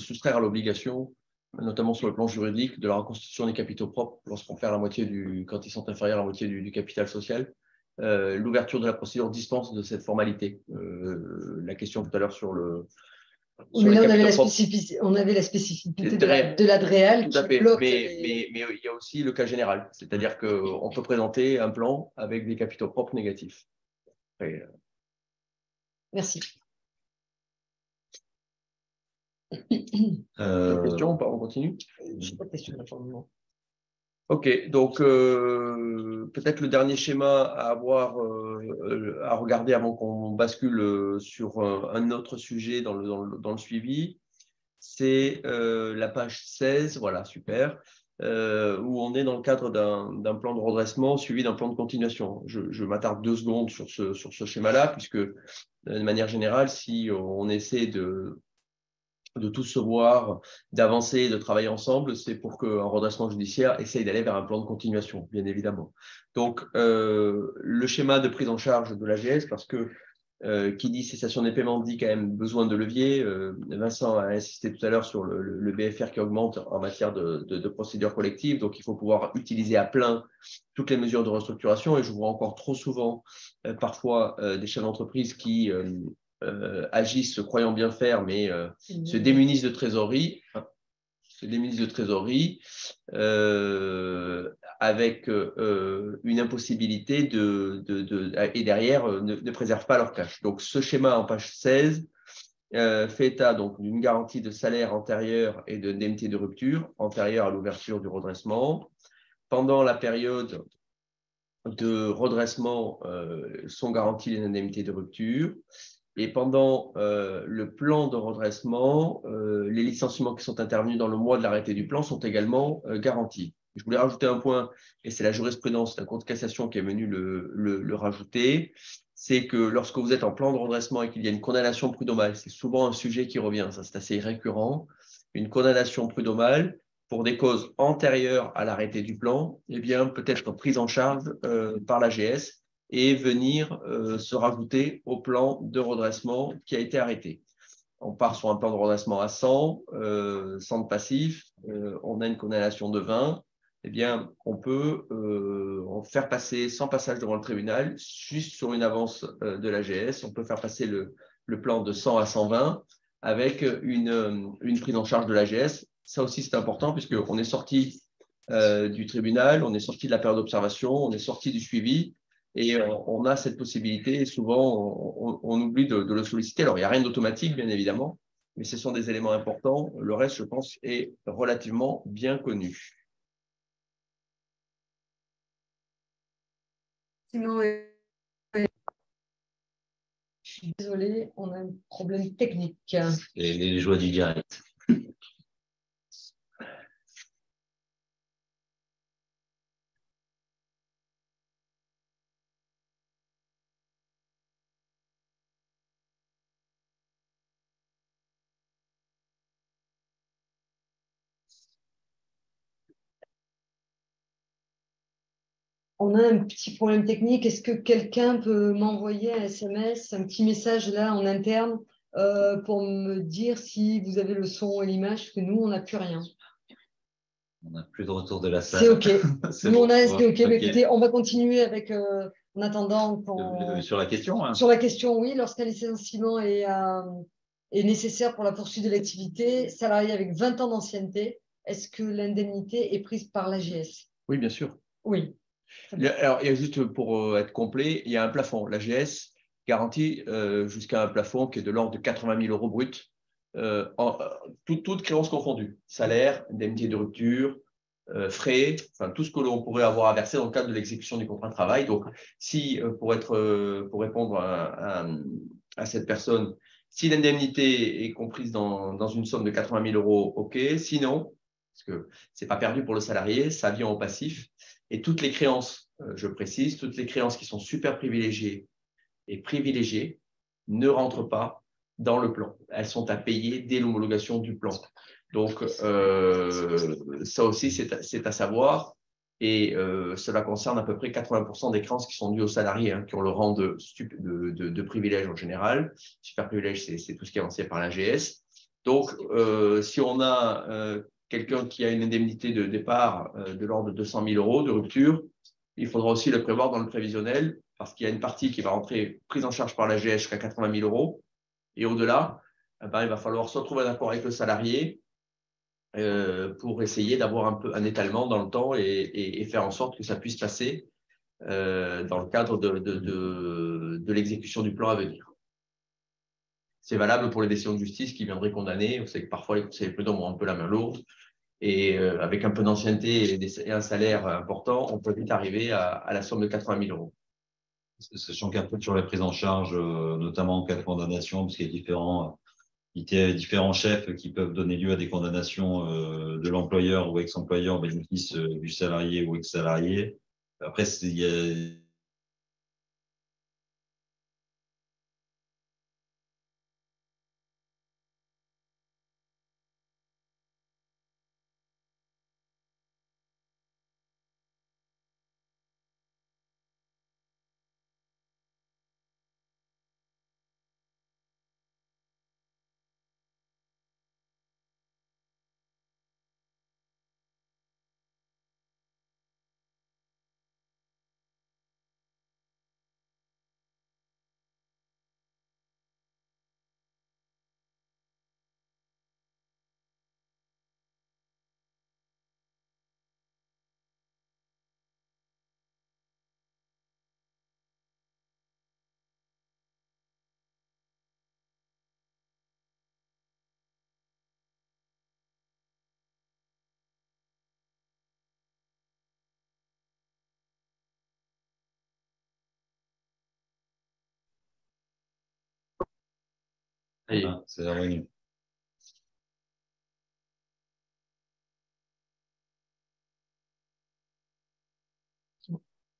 soustraire à l'obligation, notamment sur le plan juridique, de la reconstitution des capitaux propres lorsqu'on perd la moitié quand ils sont inférieurs à la moitié du capital social. L'ouverture de la procédure dispense de cette formalité. La question tout à l'heure sur le. Mais là, on avait la spécificité de la DREAL qui bloque. Mais il y a aussi le cas général, c'est-à-dire qu'on peut présenter un plan avec des capitaux propres négatifs. Après, Merci. Question, on continue? Je n'ai pas de question pour le moment. Ok, donc peut-être le dernier schéma à avoir à regarder avant qu'on bascule sur un autre sujet dans le suivi, c'est la page 16, voilà, super, où on est dans le cadre d'un plan de redressement suivi d'un plan de continuation. Je m'attarde 2 secondes sur ce schéma-là, puisque de manière générale, si on essaie de tous se voir, d'avancer, de travailler ensemble, c'est pour qu'un redressement judiciaire essaye d'aller vers un plan de continuation, bien évidemment. Donc, le schéma de prise en charge de l'AGS, parce que qui dit cessation des paiements dit quand même besoin de levier. Vincent a insisté tout à l'heure sur le BFR qui augmente en matière de procédure collective, donc il faut pouvoir utiliser à plein toutes les mesures de restructuration, et je vois encore trop souvent parfois des chefs d'entreprise qui agissent croyant bien faire, mais se démunissent de trésorerie. Avec une impossibilité et derrière ne préservent pas leur cash. Donc ce schéma en page 16 fait état d'une garantie de salaire antérieure et d'indemnité de rupture antérieure à l'ouverture du redressement. Pendant la période de redressement sont garanties les indemnités de rupture. Et pendant le plan de redressement, les licenciements qui sont intervenus dans le mois de l'arrêté du plan sont également garantis. Je voulais rajouter un point, et c'est la jurisprudence d'un cour de cassation qui est venu le rajouter, c'est que lorsque vous êtes en plan de redressement et qu'il y a une condamnation prud'homale, c'est souvent un sujet qui revient, ça c'est assez récurrent, une condamnation prud'homale pour des causes antérieures à l'arrêté du plan, eh bien peut-être prise en charge par l'AGS et venir se rajouter au plan de redressement qui a été arrêté. On part sur un plan de redressement à 100, 100 de passif, on a une condamnation de 20, eh bien, on peut en faire passer sans passage devant le tribunal, juste sur une avance de l'AGS, on peut faire passer le plan de 100 à 120 avec une prise en charge de l'AGS. Ça aussi, c'est important puisqu'on est sorti du tribunal, on est sorti de la période d'observation, on est sorti du suivi, et on a cette possibilité, et souvent on oublie de le solliciter. Alors, il n'y a rien d'automatique, bien évidemment, mais ce sont des éléments importants. Le reste, je pense, est relativement bien connu. Sinon, je suis désolée, on a un problème technique. Les joies du direct. On a un petit problème technique. Est-ce que quelqu'un peut m'envoyer un SMS, un petit message là en interne pour me dire si vous avez le son et l'image, parce que nous, on n'a plus rien. On n'a plus de retour de la salle. C'est OK. Nous, bon. on a c'est OK. Mais écoutez, on va continuer avec, en attendant. Sur la question hein. Sur la question, oui. Lorsqu'un licenciement est nécessaire pour la poursuite de l'activité, salarié avec 20 ans d'ancienneté, est-ce que l'indemnité est prise par l'AGS? Oui, bien sûr. Oui. Alors, il y a juste pour être complet, il y a un plafond. L'AGS garantit jusqu'à un plafond qui est de l'ordre de 80 000 € bruts, toutes créances confondues, salaire, indemnité de rupture, frais, enfin tout ce que l'on pourrait avoir à verser dans le cadre de l'exécution du contrat de travail. Donc, si pour répondre à cette personne, Si l'indemnité est comprise dans une somme de 80 000 €, OK. Sinon, parce que ce n'est pas perdu pour le salarié, ça vient au passif. Et toutes les créances, je précise, toutes les créances qui sont super privilégiées et privilégiées ne rentrent pas dans le plan. Elles sont à payer dès l'homologation du plan. Donc, ça aussi, c'est à savoir. Et cela concerne à peu près 80% des créances qui sont dues aux salariés, qui ont le rang de privilège en général. Super privilège, c'est tout ce qui est avancé par l'AGS. Donc, si on a quelqu'un qui a une indemnité de départ de l'ordre de 200 000 € de rupture, il faudra aussi le prévoir dans le prévisionnel parce qu'il y a une partie qui va rentrer prise en charge par l'AGS jusqu'à 80 000 €. Et au-delà, il va falloir soit trouver un accord avec le salarié pour essayer d'avoir un étalement dans le temps et faire en sorte que ça puisse passer dans le cadre de l'exécution du plan à venir. C'est valable pour les décisions de justice qui viendraient condamner. Vous savez que parfois les conseillers prud'hommes ont un peu la main lourde et avec un peu d'ancienneté et un salaire important, on peut vite arriver à la somme de 80 000 €. Sachant qu'un peu sur les prises en charge, notamment en cas de condamnation, parce qu'il y a différents chefs qui peuvent donner lieu à des condamnations de l'employeur ou ex-employeur au bénéfice du salarié ou ex-salarié. Après, il y a c'est revenu.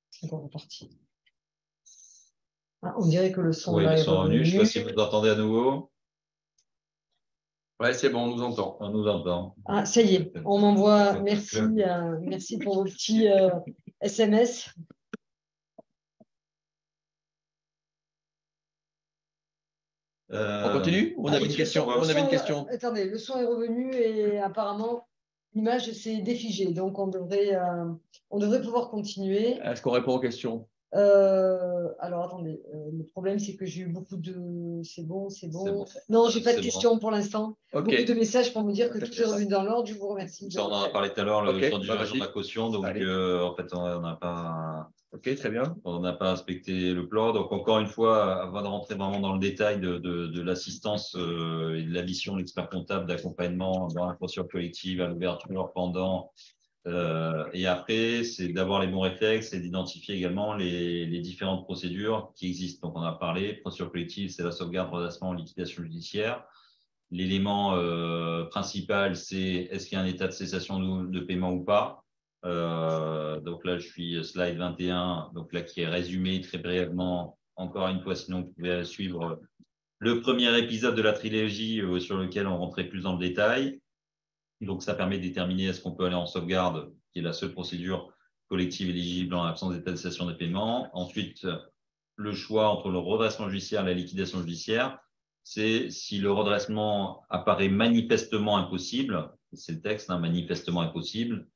C'est encore reparti. On dirait que le son Oui, là le est son est revenu. Je ne sais pas si revenu. vous entendez à nouveau. Ouais, c'est bon, on nous entend. On nous entend. Ça y est, on m'envoie. Merci pour vos petits SMS. On continue? On avait une question. Attendez, le son est revenu et apparemment l'image s'est défigée. Donc on devrait pouvoir continuer. Est-ce qu'on répond aux questions? Alors attendez, le problème c'est que j'ai eu beaucoup de. C'est bon. Non, j'ai pas de questions pour l'instant. Okay. Beaucoup de messages pour me dire que tout est revenu dans l'ordre. Je vous remercie. Ça, on en a parlé tout à l'heure, le surdimension de la caution. Donc, en fait, on n'a pas. Ok, très bien. On n'a pas inspecté le plan. Donc, encore une fois, avant de rentrer vraiment dans le détail de l'assistance et de la mission de l'expert comptable d'accompagnement dans la procédure collective, à l'ouverture, pendant et après, c'est d'avoir les bons réflexes et d'identifier également les différentes procédures qui existent. Donc, on a parlé, procédure collective, c'est la sauvegarde, redressement, liquidation judiciaire. L'élément principal, c'est est-ce qu'il y a un état de cessation de paiement ou pas. Donc là, je suis slide 21, donc là qui est résumé très brièvement, encore une fois, sinon vous pouvez suivre le premier épisode de la trilogie sur lequel on rentrait plus dans le détail. Donc ça permet de déterminer est-ce qu'on peut aller en sauvegarde, qui est la seule procédure collective éligible en l'absence d'état de cessation des paiements. Ensuite, le choix entre le redressement judiciaire et la liquidation judiciaire, c'est si le redressement apparaît manifestement impossible, c'est le texte, manifestement impossible,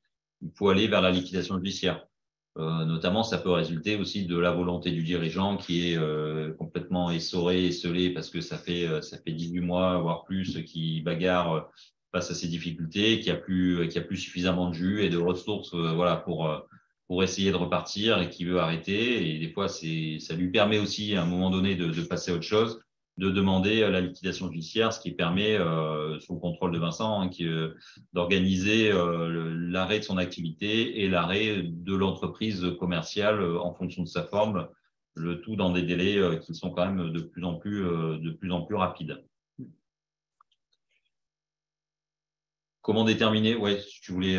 il faut aller vers la liquidation judiciaire. Notamment, ça peut résulter aussi de la volonté du dirigeant qui est complètement esselé parce que ça fait 18 mois, voire plus, qui bagarre face à ces difficultés, qui a plus suffisamment de jus et de ressources, pour essayer de repartir et qui veut arrêter. Et des fois, ça lui permet aussi, à un moment donné, de passer à autre chose, de demander la liquidation judiciaire, ce qui permet, sous le contrôle de Vincent, d'organiser l'arrêt de son activité et l'arrêt de l'entreprise commerciale en fonction de sa forme le tout dans des délais qui sont quand même de plus en plus rapides. Comment déterminer, ouais, si tu voulais,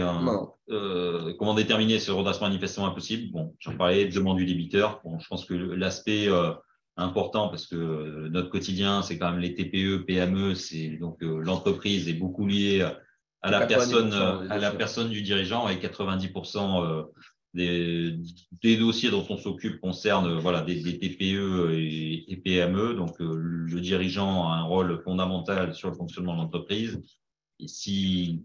comment déterminer ce redressement manifestement impossible? Bon, j'en parlais, demande du débiteur. Bon, je pense que l'aspect important, parce que notre quotidien, c'est quand même les TPE, PME, c'est donc l'entreprise est beaucoup liée à la personne du dirigeant, et 90% des dossiers dont on s'occupe concernent voilà, des TPE et PME. Donc, le dirigeant a un rôle fondamental sur le fonctionnement de l'entreprise. Et s'il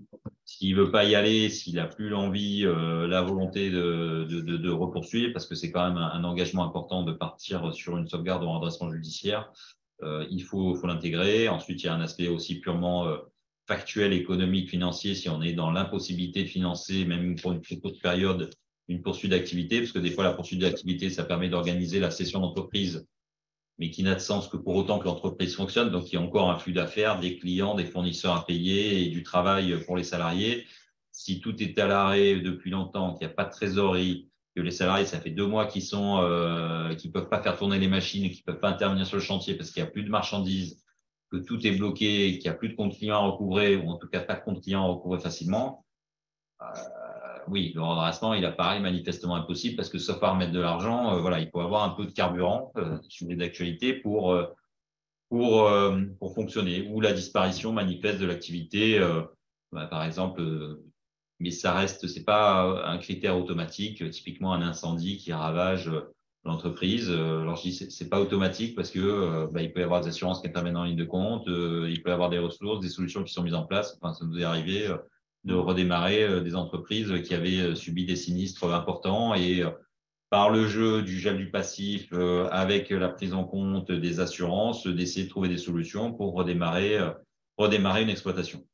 ne veut pas y aller, s'il n'a plus l'envie, la volonté de repoursuivre, parce que c'est quand même un engagement important de partir sur une sauvegarde ou un redressement judiciaire, il faut l'intégrer. Ensuite, il y a un aspect aussi purement factuel, économique, financier, si on est dans l'impossibilité de financer, même pour une très courte période, une poursuite d'activité, parce que des fois, la poursuite d'activité, ça permet d'organiser la cession d'entreprise, mais qui n'a de sens que pour autant que l'entreprise fonctionne. Donc, il y a encore un flux d'affaires, des clients, des fournisseurs à payer et du travail pour les salariés. Si tout est à l'arrêt depuis longtemps, qu'il n'y a pas de trésorerie, que les salariés, ça fait 2 mois qu'ils peuvent pas faire tourner les machines, qu'ils peuvent pas intervenir sur le chantier parce qu'il n'y a plus de marchandises, que tout est bloqué, qu'il n'y a plus de compte client à recouvrer, ou en tout cas pas de compte client à recouvrer facilement, oui, le redressement, il apparaît manifestement impossible parce que sauf à remettre de l'argent, voilà, il faut avoir un peu de carburant, sujet d'actualité, pour fonctionner, ou la disparition manifeste de l'activité, par exemple, mais ça reste, c'est pas un critère automatique, typiquement un incendie qui ravage l'entreprise. Alors je dis c'est pas automatique parce que il peut y avoir des assurances qui interviennent en ligne de compte, il peut y avoir des ressources, des solutions qui sont mises en place. Enfin, ça nous est arrivé de redémarrer des entreprises qui avaient subi des sinistres importants, et par le jeu du gel du passif, avec la prise en compte des assurances, d'essayer de trouver des solutions pour redémarrer une exploitation.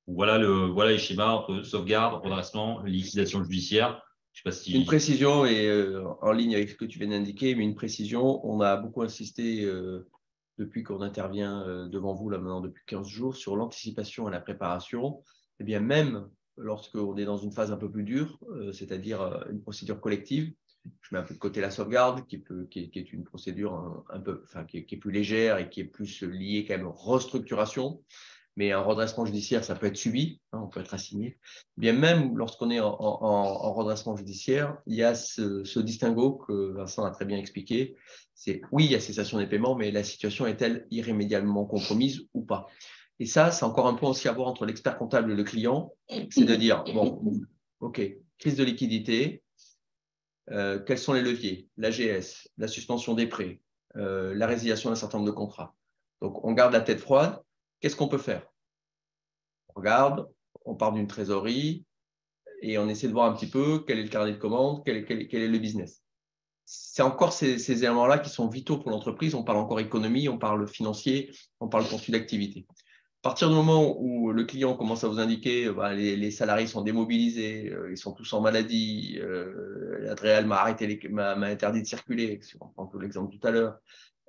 Voilà les schémas entre sauvegarde, redressement, liquidation judiciaire. Je sais pas si... Une précision, et en ligne avec ce que tu viens d'indiquer, mais une précision, on a beaucoup insisté depuis qu'on intervient devant vous là maintenant depuis 15 jours sur l'anticipation et la préparation. Eh bien, même lorsqu'on est dans une phase un peu plus dure, c'est-à-dire une procédure collective, je mets un peu de côté la sauvegarde, qui est une procédure un peu, enfin, qui est plus légère et qui est plus liée quand même restructuration. Mais un redressement judiciaire, ça peut être subi, hein, on peut être assigné. Bien même lorsqu'on est en redressement judiciaire, il y a ce distinguo que Vincent a très bien expliqué. C'est oui, il y a cessation des paiements, mais la situation est-elle irrémédiablement compromise ou pas? Et ça, c'est encore un point aussi à voir entre l'expert comptable et le client. C'est de dire, bon, OK, crise de liquidité, quels sont les leviers? L'AGS, la suspension des prêts, la résiliation d'un certain nombre de contrats. Donc, on garde la tête froide. Qu'est-ce qu'on peut faire? On regarde, on part d'une trésorerie et on essaie de voir un petit peu quel est le carnet de commandes, quel est le business. C'est encore ces éléments-là qui sont vitaux pour l'entreprise. On parle encore économie, on parle financier, on parle poursuite d'activité. À partir du moment où le client commence à vous indiquer les salariés sont démobilisés, ils sont tous en maladie, l'Adréal m'a interdit de circuler, si on prend l'exemple tout à l'heure.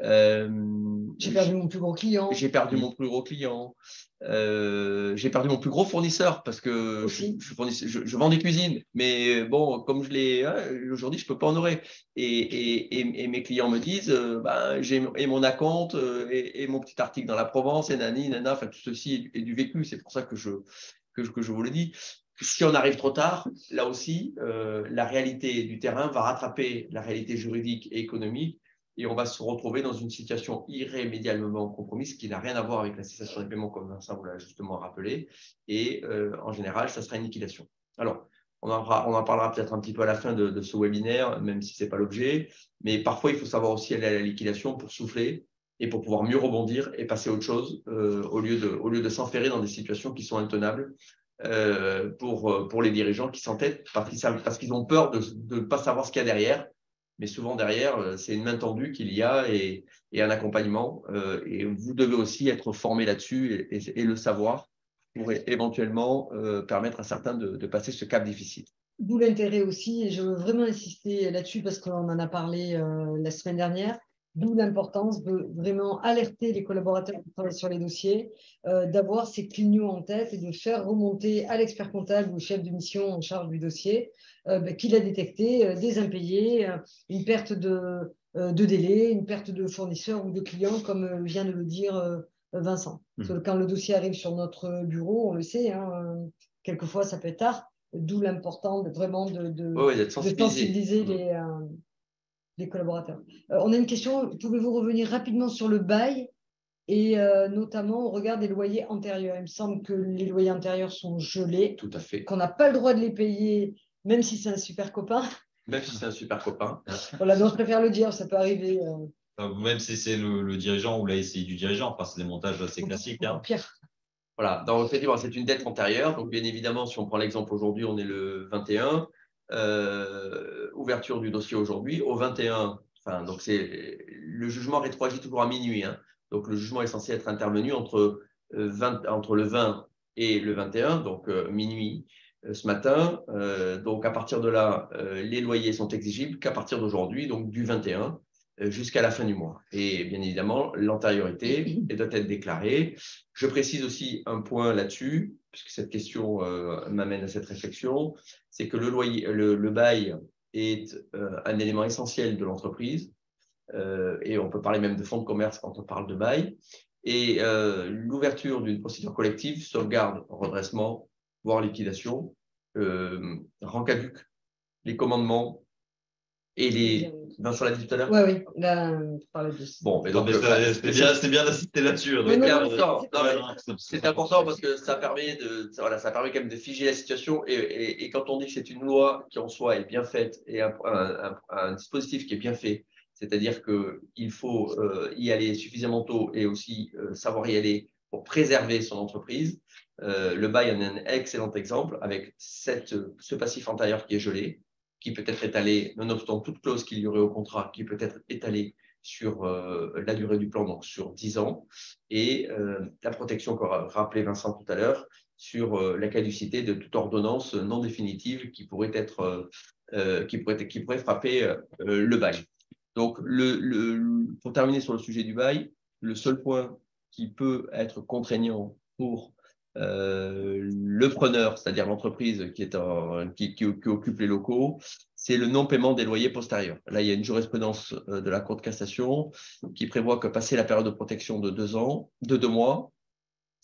J'ai perdu mon plus gros client. J'ai perdu mon plus gros client. J'ai perdu mon plus gros fournisseur parce que je vends des cuisines. Mais bon, comme je l'ai aujourd'hui, je ne peux pas honorer. Et mes clients me disent j'ai mon acompte et mon petit article dans la Provence, et nani, nana, enfin, tout ceci est du vécu. C'est pour ça que je vous le dis. Si on arrive trop tard, là aussi, la réalité du terrain va rattraper la réalité juridique et économique. Et on va se retrouver dans une situation irrémédiablement compromise qui n'a rien à voir avec la cessation des paiements, comme Vincent vous l'a justement rappelé. Et en général, ça sera une liquidation. Alors, on en parlera peut-être un petit peu à la fin de ce webinaire, même si ce n'est pas l'objet. Mais parfois, il faut savoir aussi aller à la liquidation pour souffler et pour pouvoir mieux rebondir et passer à autre chose au lieu de s'enferrer dans des situations qui sont intenables pour les dirigeants qui s'entêtent parce qu'ils ont peur de ne pas savoir ce qu'il y a derrière. Mais souvent derrière, c'est une main tendue qu'il y a et un accompagnement. Et vous devez aussi être formé là-dessus et le savoir pour éventuellement permettre à certains de passer ce cap difficile. D'où l'intérêt aussi, et je veux vraiment insister là-dessus parce qu'on en a parlé la semaine dernière, d'où l'importance de vraiment alerter les collaborateurs qui travaillent sur les dossiers, d'avoir ces clignaux en tête et de faire remonter à l'expert comptable ou au chef de mission en charge du dossier qu'il a détecté des impayés, une perte de de délai, une perte de fournisseur ou de client, comme vient de le dire Vincent. Parce que quand le dossier arrive sur notre bureau, on le sait, hein, quelquefois ça peut être tard, d'où l'important vraiment de sensibiliser les collaborateurs. On a une question, pouvez-vous revenir rapidement sur le bail et notamment au regard des loyers antérieurs? Il me semble que les loyers antérieurs sont gelés. Tout à fait. Qu'on n'a pas le droit de les payer, même si c'est un super copain. Même si c'est un super copain. Voilà, donc je préfère le dire, ça peut arriver. Même si c'est le dirigeant ou la SCI du dirigeant, enfin, c'est des montages assez classiques. Hein. Pire. Voilà, donc effectivement, c'est une dette antérieure. Donc, bien évidemment, si on prend l'exemple aujourd'hui, on est le 21. Ouverture du dossier aujourd'hui. Au 21, enfin, donc le jugement rétroagit toujours à minuit. Hein. Donc, le jugement est censé être intervenu entre le 20 et le 21, donc minuit ce matin. Donc, à partir de là, les loyers sont exigibles qu'à partir d'aujourd'hui, donc du 21 jusqu'à la fin du mois. Et bien évidemment, l'antériorité doit être déclarée. Je précise aussi un point là-dessus, puisque cette question m'amène à cette réflexion, c'est que le bail est un élément essentiel de l'entreprise, et on peut parler même de fonds de commerce quand on parle de bail. Et l'ouverture d'une procédure collective, sauvegarde, redressement, voire liquidation, rend caduc les commandements et les… Vincent l'a dit tout à l'heure. Oui, là, tu parlais de ça. Bon, mais donc, c'était bien d'insister là-dessus. C'est important parce que ça permet ça permet quand même de figer la situation. Et quand on dit que c'est une loi qui en soi est bien faite et un dispositif qui est bien fait, c'est-à-dire qu'il faut y aller suffisamment tôt et aussi savoir y aller pour préserver son entreprise. Le bail en est un excellent exemple avec ce passif antérieur qui est gelé, qui peut être étalé, nonobstant toute clause qu'il y aurait au contrat, qui peut être étalé sur la durée du plan, donc sur 10 ans, et la protection qu'a rappelé Vincent tout à l'heure sur la caducité de toute ordonnance non définitive qui pourrait frapper le bail. Donc, pour terminer sur le sujet du bail, le seul point qui peut être contraignant pour le preneur, c'est-à-dire l'entreprise qui occupe les locaux, c'est le non-paiement des loyers postérieurs. Là, il y a une jurisprudence de la Cour de cassation qui prévoit que passé la période de protection de 2 mois,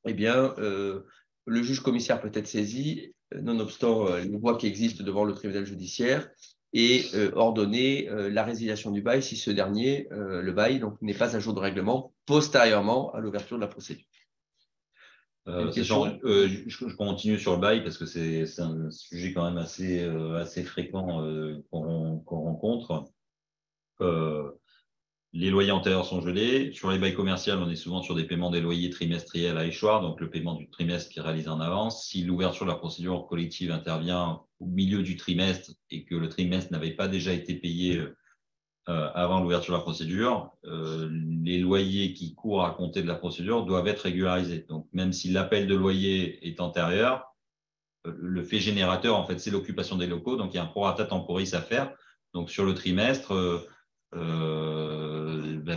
eh bien, le juge commissaire peut être saisi, nonobstant les voies qui existent devant le tribunal judiciaire, et ordonner la résiliation du bail si ce dernier, le bail, n'est pas à jour de règlement postérieurement à l'ouverture de la procédure. Je continue sur le bail parce que c'est un sujet quand même assez fréquent qu'on rencontre. Les loyers antérieurs sont gelés. Sur les bails commerciaux, on est souvent sur des paiements des loyers trimestriels à échoir, donc le paiement du trimestre qui est réalisé en avance. Si l'ouverture de la procédure collective intervient au milieu du trimestre et que le trimestre n'avait pas déjà été payé avant l'ouverture de la procédure, les loyers qui courent à compter de la procédure doivent être régularisés. Donc, même si l'appel de loyer est antérieur, le fait générateur, en fait, c'est l'occupation des locaux. Donc, il y a un prorata temporis à faire. Donc, sur le trimestre,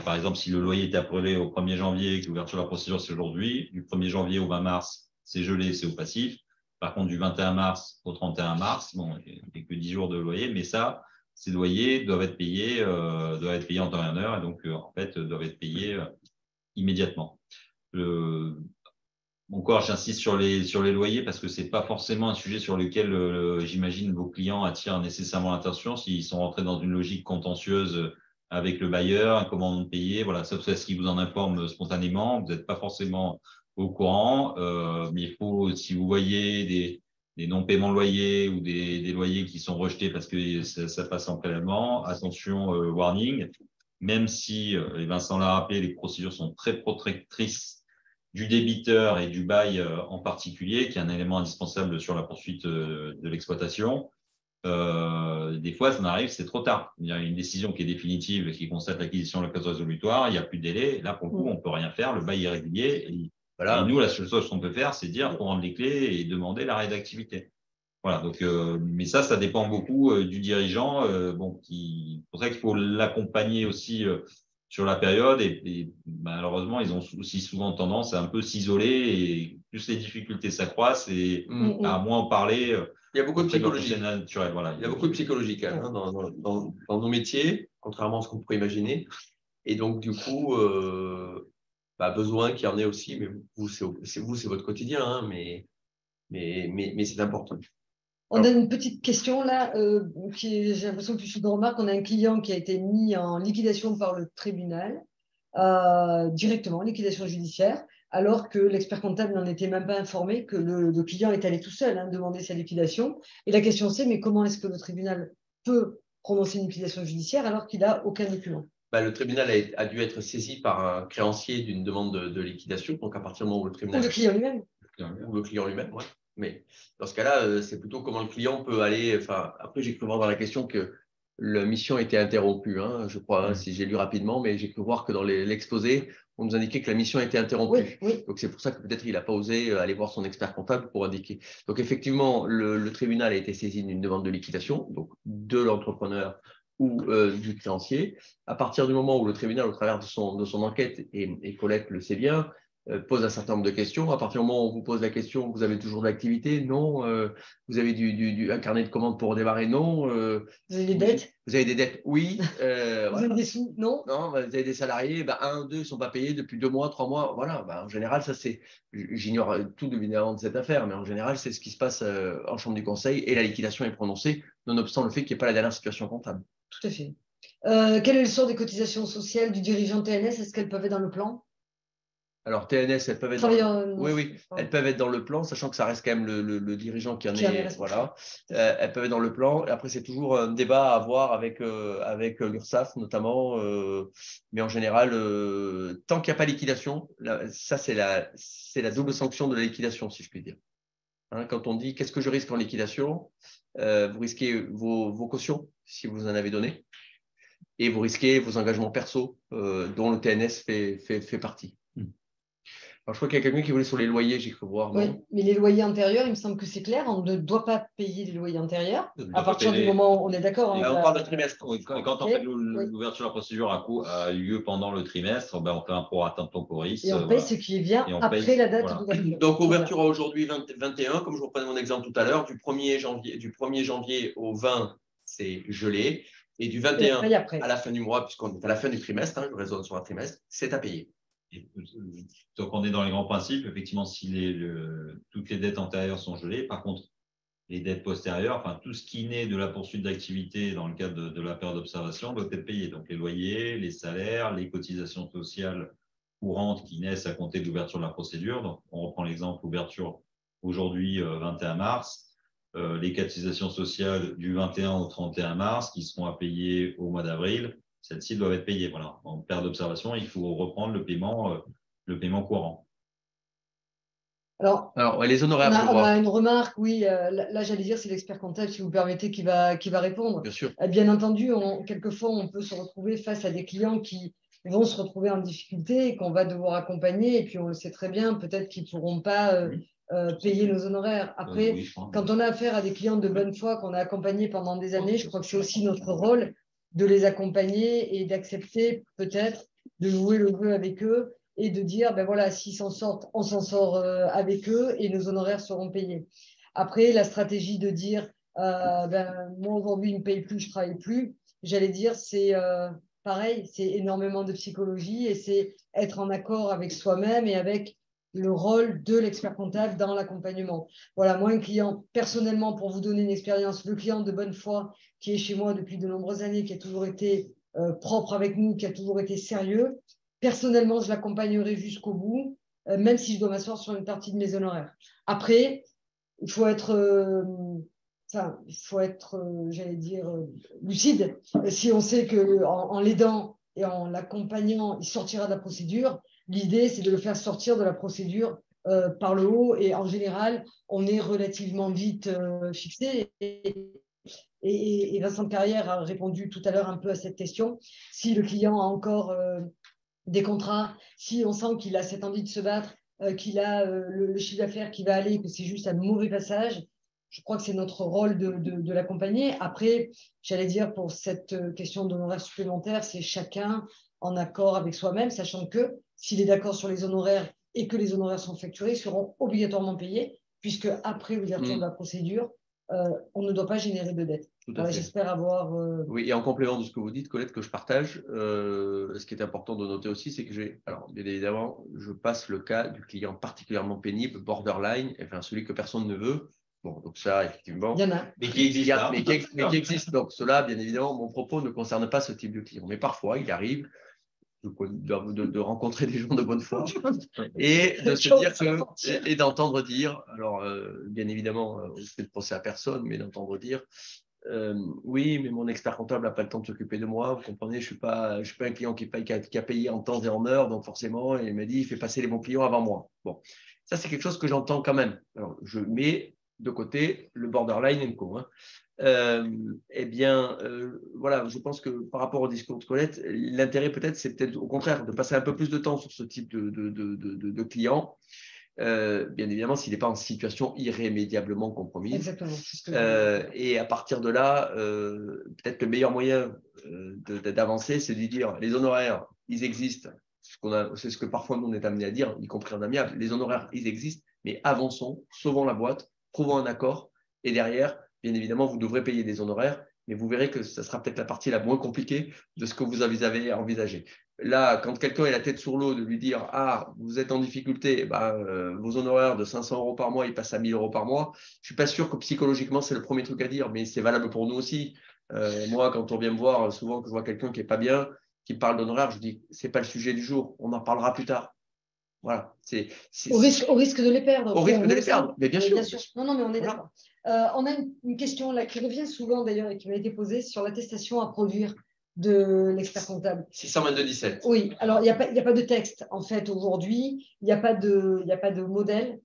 par exemple, si le loyer est appelé au 1er janvier et que l'ouverture de la procédure, c'est aujourd'hui, du 1er janvier au 20 mars, c'est gelé, c'est au passif. Par contre, du 21 mars au 31 mars, bon, il n'y a que 10 jours de loyer, mais ça, ces loyers doivent être payés en temps et en heure et donc, en fait, doivent être payés immédiatement. Encore, j'insiste sur les loyers parce que c'est pas forcément un sujet sur lequel j'imagine vos clients attirent nécessairement l'attention s'ils sont rentrés dans une logique contentieuse avec le bailleur, un commandement de payer, voilà, sauf ce qui vous en informe spontanément, vous n'êtes pas forcément au courant, mais il faut, si vous voyez des non-paiements de loyers ou des loyers qui sont rejetés parce que ça passe en prélèvement, attention, warning, même si, et Vincent l'a rappelé, les procédures sont très protectrices du débiteur et du bail en particulier, qui est un élément indispensable sur la poursuite de l'exploitation. Des fois, ça m'arrive, c'est trop tard. Il y a une décision qui est définitive, qui constate l'acquisition de la clause résolutoire, il n'y a plus de délai. Là, pour le coup, on ne peut rien faire, le bail est régulier. Et nous, la seule chose qu'on peut faire, c'est dire qu'on rende les clés et demander l'arrêt d'activité. Voilà, donc, mais ça dépend beaucoup du dirigeant. C'est pour ça qu'il faut l'accompagner aussi sur la période et malheureusement, ils ont aussi souvent tendance à un peu s'isoler et plus les difficultés s'accroissent et à moins en parler. Il y a beaucoup de psychologie. Voilà. Il y a beaucoup de psychologie quand même, hein, dans nos métiers, contrairement à ce qu'on pourrait imaginer. Et donc, du coup, besoin qu'il y en ait aussi, mais c'est votre quotidien, hein, mais c'est important. On a une petite question là, j'ai l'impression que tu suis de remarque. On a un client qui a été mis en liquidation par le tribunal, directement, liquidation judiciaire, alors que l'expert comptable n'en était même pas informé, que le client est allé tout seul demander sa liquidation. Et la question c'est, mais comment est-ce que le tribunal peut prononcer une liquidation judiciaire alors qu'il n'a aucun document? Le tribunal a dû être saisi par un créancier d'une demande de liquidation, donc à partir du moment où le tribunal… Ou le client lui-même. Ou le client lui-même, oui. Mais dans ce cas-là, c'est plutôt comment le client peut aller… Après, j'ai cru voir dans la question que la mission était interrompue, hein, je crois, si j'ai lu rapidement, mais j'ai cru voir que dans l'exposé, on nous indiquait que la mission était interrompue. Oui. Donc, c'est pour ça que peut-être il n'a pas osé aller voir son expert comptable pour indiquer. Donc, effectivement, le tribunal a été saisi d'une demande de liquidation, donc de l'entrepreneur ou du créancier. À partir du moment où le tribunal, au travers de son enquête, et Colette le sait bien, pose un certain nombre de questions. À partir du moment où on vous pose la question, vous avez toujours de l'activité? Non. Vous avez un carnet de commandes pour redémarrer? Non. Vous avez des dettes? Vous avez des dettes? Oui. Vous avez des sous? Non. Non. Vous avez des salariés? Un ou deux ne sont pas payés depuis 2 mois, 3 mois. Voilà. En général, ça c'est… J'ignore tout évidemment de cette affaire, mais en général, c'est ce qui se passe en chambre du conseil et la liquidation est prononcée, nonobstant le fait qu'il n'y ait pas la dernière situation comptable. Tout à fait. Quel est le sort des cotisations sociales du dirigeant TNS? Est-ce qu'elles peuvent être dans le plan? Alors, TNS, elles peuvent être elles peuvent être dans le plan, sachant que ça reste quand même le dirigeant qui en est. Voilà. Elles peuvent être dans le plan. Et après, c'est toujours un débat à avoir avec l'URSSAF, notamment. Mais en général, tant qu'il n'y a pas liquidation, ça, c'est la double sanction de la liquidation, si je puis dire. Hein, quand on dit qu'est-ce que je risque en liquidation, vous risquez vos cautions, si vous en avez donné, et vous risquez vos engagements perso, dont le TNS fait partie. Alors, je crois qu'il y a quelqu'un qui voulait sur les loyers, j'ai cru voir. Oui, mais les loyers antérieurs, il me semble que c'est clair, on ne doit pas payer les loyers antérieurs. À partir du moment où on est d'accord. On parle de trimestre. Quand on fait l'ouverture de la procédure a eu lieu pendant le trimestre, on fait un prorata temporis. Et on paye ce qui vient après la date d'ouverture. Donc, ouverture à aujourd'hui 21, comme je reprenais mon exemple tout à l'heure, du 1er janvier au 20, c'est gelé. Et du 21 à la fin du mois, puisqu'on est à la fin du trimestre, je raisonne sur un trimestre, c'est à payer. Donc, on est dans les grands principes. Effectivement, si toutes les dettes antérieures sont gelées, par contre, les dettes postérieures, enfin, tout ce qui naît de la poursuite d'activité dans le cadre de la période d'observation doit être payé. Donc, les loyers, les salaires, les cotisations sociales courantes qui naissent à compter de l'ouverture de la procédure. Donc, on reprend l'exemple ouverture aujourd'hui, 21 mars. Les cotisations sociales du 21 au 31 mars qui seront à payer au mois d'avril. Celles-ci doivent être payées. Voilà. En période d'observation, il faut reprendre le paiement courant. Alors les honoraires. On a une remarque, oui. Là, j'allais dire, c'est l'expert comptable, si vous permettez, qui va répondre. Bien sûr. Bien entendu, quelquefois, on peut se retrouver face à des clients qui vont se retrouver en difficulté et qu'on va devoir accompagner. Et puis, on le sait très bien, peut-être qu'ils ne pourront pas payer nos honoraires. Après, quand on a affaire à des clients de bonne foi qu'on a accompagnés pendant des années, je crois que c'est aussi notre rôle de les accompagner et d'accepter peut-être de jouer le jeu avec eux et de dire, ben voilà, s'ils s'en sortent, on s'en sort avec eux et nos honoraires seront payés. Après, la stratégie de dire, moi aujourd'hui, ils ne me payent plus, je ne travaille plus, j'allais dire, c'est pareil, c'est énormément de psychologie et c'est être en accord avec soi-même et avec le rôle de l'expert comptable dans l'accompagnement. Voilà, moi, un client, personnellement, pour vous donner une expérience, le client de bonne foi qui est chez moi depuis de nombreuses années, qui a toujours été propre avec nous, qui a toujours été sérieux, personnellement, je l'accompagnerai jusqu'au bout, même si je dois m'asseoir sur une partie de mes honoraires. Après, il faut être, j'allais dire, lucide. Si on sait qu'en l'aidant et en l'accompagnant, il sortira de la procédure, l'idée, c'est de le faire sortir de la procédure par le haut. Et en général, on est relativement vite fixé. Et Vincent Carrière a répondu tout à l'heure un peu à cette question. Si le client a encore des contrats, si on sent qu'il a cette envie de se battre, qu'il a le chiffre d'affaires qui va aller, que c'est juste un mauvais passage, je crois que c'est notre rôle de l'accompagner. Après, j'allais dire, pour cette question d'honoraires supplémentaires, c'est chacun en accord avec soi-même, sachant que s'il est d'accord sur les honoraires et que les honoraires sont facturés, ils seront obligatoirement payés, puisque après l'ouverture de la procédure, on ne doit pas générer de dette. Voilà, j'espère avoir… Oui, et en complément de ce que vous dites, Colette, que je partage, ce qui est important de noter aussi, c'est que alors bien évidemment, je passe le cas du client particulièrement pénible, borderline, enfin celui que personne ne veut. Bon, donc ça, effectivement. Il y en a. Mais qui existe. Mais qui existe. Donc cela, bien évidemment, mon propos ne concerne pas ce type de client. Mais parfois, il arrive de rencontrer des gens de bonne foi et de se dire que, et d'entendre dire, alors bien évidemment, on ne fait de procès à personne, mais d'entendre dire, oui, mais mon expert comptable n'a pas le temps de s'occuper de moi. Vous comprenez, je suis pas un client qui a payé en temps et en heure, donc forcément, il m'a dit, il fait passer les bons clients avant moi. Bon, ça, c'est quelque chose que j'entends quand même. Alors, je mets de côté le borderline Enco. Voilà, je pense que par rapport au discours de Colette, l'intérêt peut-être, c'est peut-être au contraire de passer un peu plus de temps sur ce type de client. Bien évidemment, s'il n'est pas en situation irrémédiablement compromise. Exactement. Et à partir de là, peut-être le meilleur moyen d'avancer, c'est de lui dire les honoraires, ils existent. C'est ce que parfois nous on est amené à dire, y compris en amiable. Les honoraires, ils existent, mais avançons, sauvons la boîte, trouvons un accord. Et derrière, bien évidemment, vous devrez payer des honoraires, mais vous verrez que ça sera peut-être la partie la moins compliquée de ce que vous avez envisagé. Là, quand quelqu'un est la tête sur l'eau, de lui dire « Ah, vous êtes en difficulté, vos honoraires de 500 € par mois, ils passent à 1 000 € par mois », je ne suis pas sûr que psychologiquement, c'est le premier truc à dire, mais c'est valable pour nous aussi. Moi, quand on vient me voir, souvent que je vois quelqu'un qui n'est pas bien, qui parle d'honoraires, je dis « Ce n'est pas le sujet du jour, on en parlera plus tard ». Voilà. Au risque de les perdre. Au risque de les perdre, mais bien sûr. Non, mais on est d'accord. On a une question là qui revient souvent d'ailleurs et qui m'a été posée sur l'attestation à produire de l'expert comptable. 622-17. Oui, alors il n'y a pas de texte en fait aujourd'hui, il n'y a pas de modèle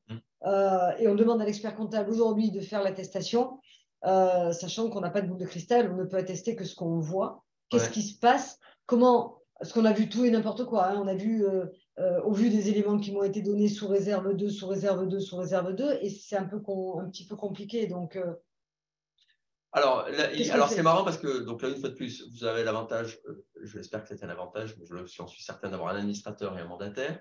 et on demande à l'expert comptable aujourd'hui de faire l'attestation, sachant qu'on n'a pas de boule de cristal, on ne peut attester que ce qu'on voit. Qu'est-ce qui se passe? Comment? Parce qu'on a vu tout et n'importe quoi, hein. On a vu… au vu des éléments qui m'ont été donnés sous réserve 2, sous réserve 2, sous réserve 2, et c'est un petit peu compliqué. Donc, alors c'est marrant parce que, donc là, une fois de plus, vous avez l'avantage, j'espère que c'est un avantage, mais je suis certain d'avoir un administrateur et un mandataire.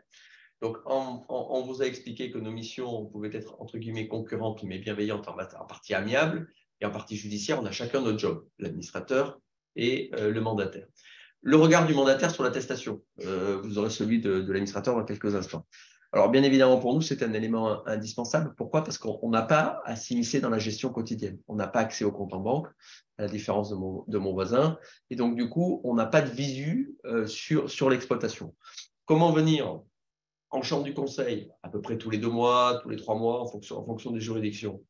Donc, on vous a expliqué que nos missions pouvaient être, entre guillemets, concurrentes, mais bienveillantes en partie amiable et en partie judiciaire. On a chacun notre job, l'administrateur et le mandataire. Le regard du mandataire sur l'attestation, vous aurez celui de l'administrateur dans quelques instants. Alors, bien évidemment, pour nous, c'est un élément indispensable. Pourquoi? Parce qu'on n'a pas à s'immiscer dans la gestion quotidienne. On n'a pas accès au compte en banque, à la différence de mon voisin. Et donc, du coup, on n'a pas de visu sur l'exploitation. Comment venir en chambre du conseil, à peu près tous les 2 mois, tous les 3 mois, en fonction des juridictions,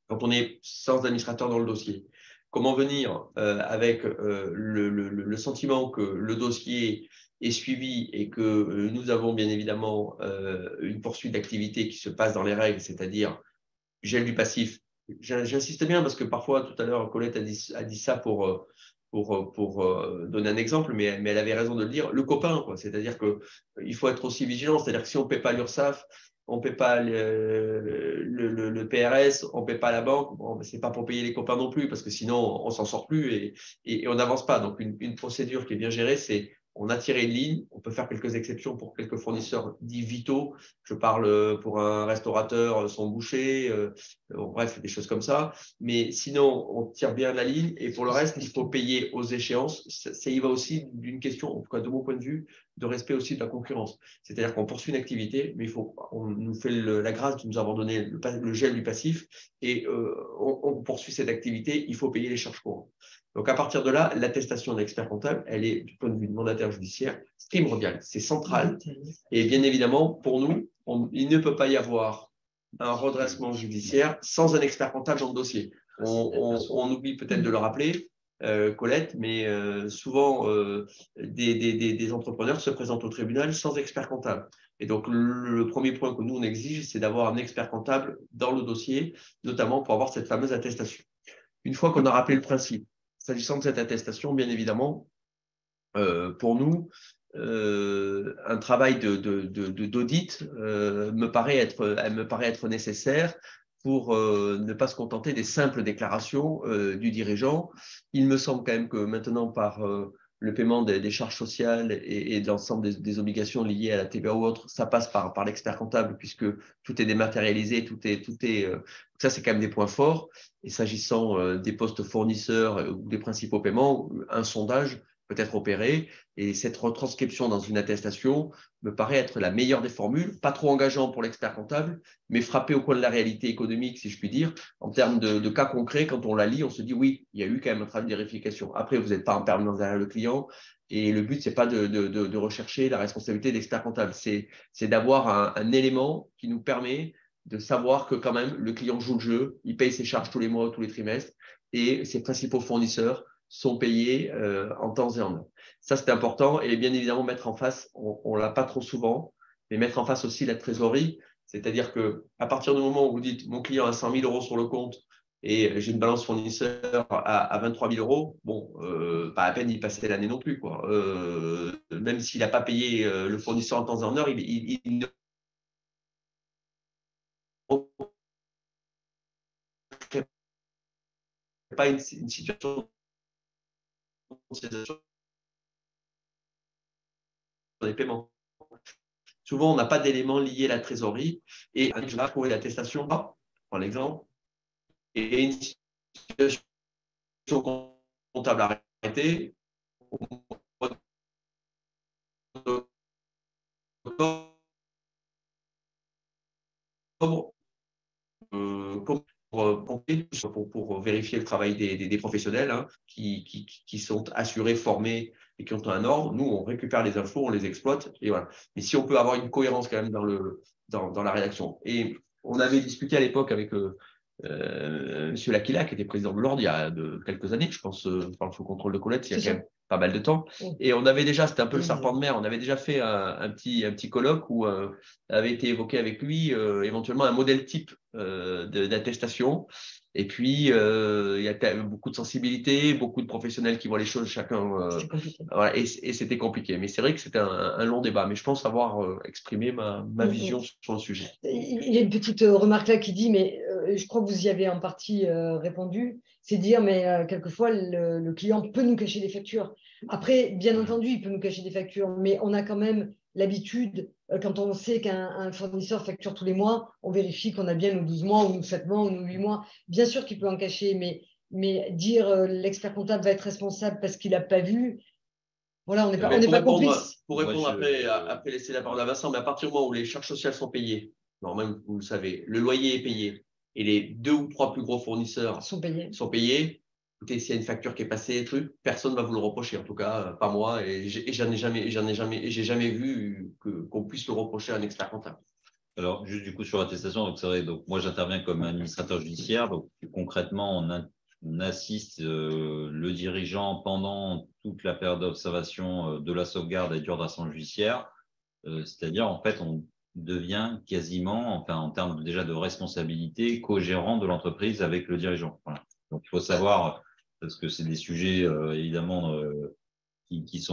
quand on est sans administrateur dans le dossier? Comment venir avec le sentiment que le dossier est suivi et que nous avons bien évidemment une poursuite d'activité qui se passe dans les règles, c'est-à-dire gel du passif. J'insiste bien parce que parfois, tout à l'heure, Colette a dit ça pour donner un exemple, mais elle avait raison de le dire, le copain, c'est-à-dire qu'il faut être aussi vigilant, c'est-à-dire que si on ne paie pas l'URSSAF, on ne paie pas le PRS, on ne paie pas la banque, bon, ce n'est pas pour payer les copains non plus, parce que sinon on ne s'en sort plus et on n'avance pas. Donc une procédure qui est bien gérée, c'est on a tiré une ligne, on peut faire quelques exceptions pour quelques fournisseurs dits vitaux. Je parle pour un restaurateur, son boucher, bref, des choses comme ça. Mais sinon, on tire bien la ligne et pour le reste, il faut payer aux échéances. Ça y va aussi d'une question, en tout cas de mon point de vue, de respect aussi de la concurrence. C'est-à-dire qu'on poursuit une activité, mais on nous fait la grâce de nous avoir donné le gel du passif et on poursuit cette activité, il faut payer les charges courantes. Donc, à partir de là, l'attestation d'expert comptable, elle est, du point de vue de mandataire judiciaire, primordiale. C'est central. Et bien évidemment, pour nous, il ne peut pas y avoir un redressement judiciaire sans un expert comptable dans le dossier. On oublie peut-être de le rappeler, Colette, mais souvent, des entrepreneurs se présentent au tribunal sans expert comptable. Et donc, le premier point que nous, on exige, c'est d'avoir un expert comptable dans le dossier, notamment pour avoir cette fameuse attestation. Une fois qu'on a rappelé le principe, s'agissant de cette attestation, bien évidemment, pour nous, un travail d'audit me paraît être nécessaire pour ne pas se contenter des simples déclarations du dirigeant. Il me semble quand même que maintenant, par le paiement des charges sociales et de l'ensemble des obligations liées à la TVA ou autre, ça passe par l'expert comptable puisque tout est dématérialisé, ça c'est quand même des points forts. Et s'agissant des postes fournisseurs ou des principaux paiements, un sondage peut être opéré et cette retranscription dans une attestation me paraît être la meilleure des formules, pas trop engageant pour l'expert comptable, mais frappé au coin de la réalité économique, si je puis dire, en termes de cas concrets. Quand on la lit, on se dit oui, il y a eu quand même un travail de vérification. Après, vous n'êtes pas en permanence derrière le client et le but, ce n'est pas de rechercher la responsabilité de l'expert comptable, c'est d'avoir un élément qui nous permet de savoir que quand même le client joue le jeu, il paye ses charges tous les mois, tous les trimestres et ses principaux fournisseurs sont payés en temps et en heure. Ça, c'est important. Et bien évidemment, mettre en face, on ne l'a pas trop souvent, mais mettre en face aussi la trésorerie. C'est-à-dire qu'à partir du moment où vous dites mon client a 100 000 euros sur le compte et j'ai une balance fournisseur à 23 000 euros, bon, pas à peine y passer l'année non plus, quoi. Même s'il n'a pas payé le fournisseur en temps et en heure, il ne crée pas une situation des paiements. Souvent, on n'a pas d'éléments liés à la trésorerie et je vais trouver l'attestation, par l'exemple, et une situation comptable arrêtée. Pour vérifier le travail des professionnels qui sont assurés, formés et qui ont un ordre. Nous, on récupère les infos, on les exploite. Et voilà. Mais si on peut avoir une cohérence quand même dans la rédaction. Et on avait discuté à l'époque avec M. L'Aquila, qui était président de l'Ordre il y a quelques années, je pense, par le contrôle de Colette, il y a quand même pas mal de temps. Et on avait déjà, c'était un peu le serpent de mer, on avait déjà fait un petit colloque où avait été évoqué avec lui éventuellement un modèle type d'attestation. Et puis, il y a beaucoup de sensibilité, beaucoup de professionnels qui voient les choses chacun. Voilà, et c'était compliqué. Mais c'est vrai que c'était un long débat. Mais je pense avoir exprimé ma vision sur le sujet. Il y a une petite remarque là qui dit, mais je crois que vous y avez en partie répondu, c'est dire, mais quelquefois, le client peut nous cacher des factures. Après, bien entendu, il peut nous cacher des factures, mais on a quand même l'habitude, quand on sait qu'un fournisseur facture tous les mois, on vérifie qu'on a bien nos 12 mois, ou nos 7 mois, ou nos 8 mois. Bien sûr qu'il peut en cacher, mais dire l'expert comptable va être responsable parce qu'il n'a pas vu, voilà, on n'est pas complice. Pour répondre après laisser la parole à Vincent, mais à partir du moment où les charges sociales sont payées, même vous le savez, le loyer est payé et les 2 ou 3 plus gros fournisseurs sont payés. Écoutez, s'il y a une facture qui est passée, personne ne va vous le reprocher, en tout cas pas moi, et j'ai jamais vu qu'on puisse le reprocher à un expert comptable. Alors, juste du coup sur l'attestation, donc c'est vrai, donc moi j'interviens comme administrateur judiciaire, donc concrètement on assiste le dirigeant pendant toute la période d'observation de la sauvegarde et du redressement judiciaire, c'est-à-dire en fait on devient quasiment, enfin en termes déjà de responsabilité, co-gérant de l'entreprise avec le dirigeant. Voilà. Donc il faut savoir, parce que c'est des sujets évidemment qui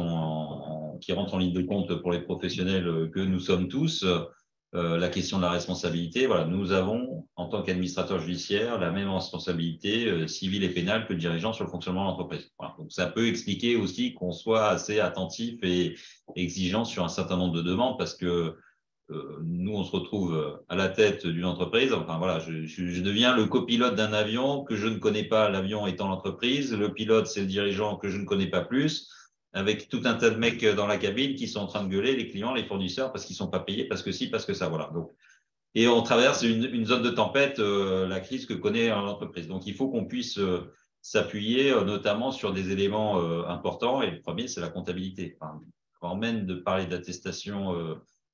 rentrent en ligne de compte pour les professionnels que nous sommes tous. La question de la responsabilité, voilà, nous avons, en tant qu'administrateur judiciaire, la même responsabilité civile et pénale que le dirigeant sur le fonctionnement de l'entreprise. Voilà. Donc, ça peut expliquer aussi qu'on soit assez attentif et exigeant sur un certain nombre de demandes parce que nous, on se retrouve à la tête d'une entreprise. Enfin, voilà, je deviens le copilote d'un avion que je ne connais pas, l'avion étant l'entreprise. Le pilote, c'est le dirigeant que je ne connais pas plus, avec tout un tas de mecs dans la cabine qui sont en train de gueuler, les clients, les fournisseurs, parce qu'ils ne sont pas payés, parce que si, parce que ça, voilà. Donc, et on traverse une zone de tempête, la crise que connaît l'entreprise. Donc, il faut qu'on puisse s'appuyer notamment sur des éléments importants. Et le premier, c'est la comptabilité. Enfin, quand on mène de parler d'attestation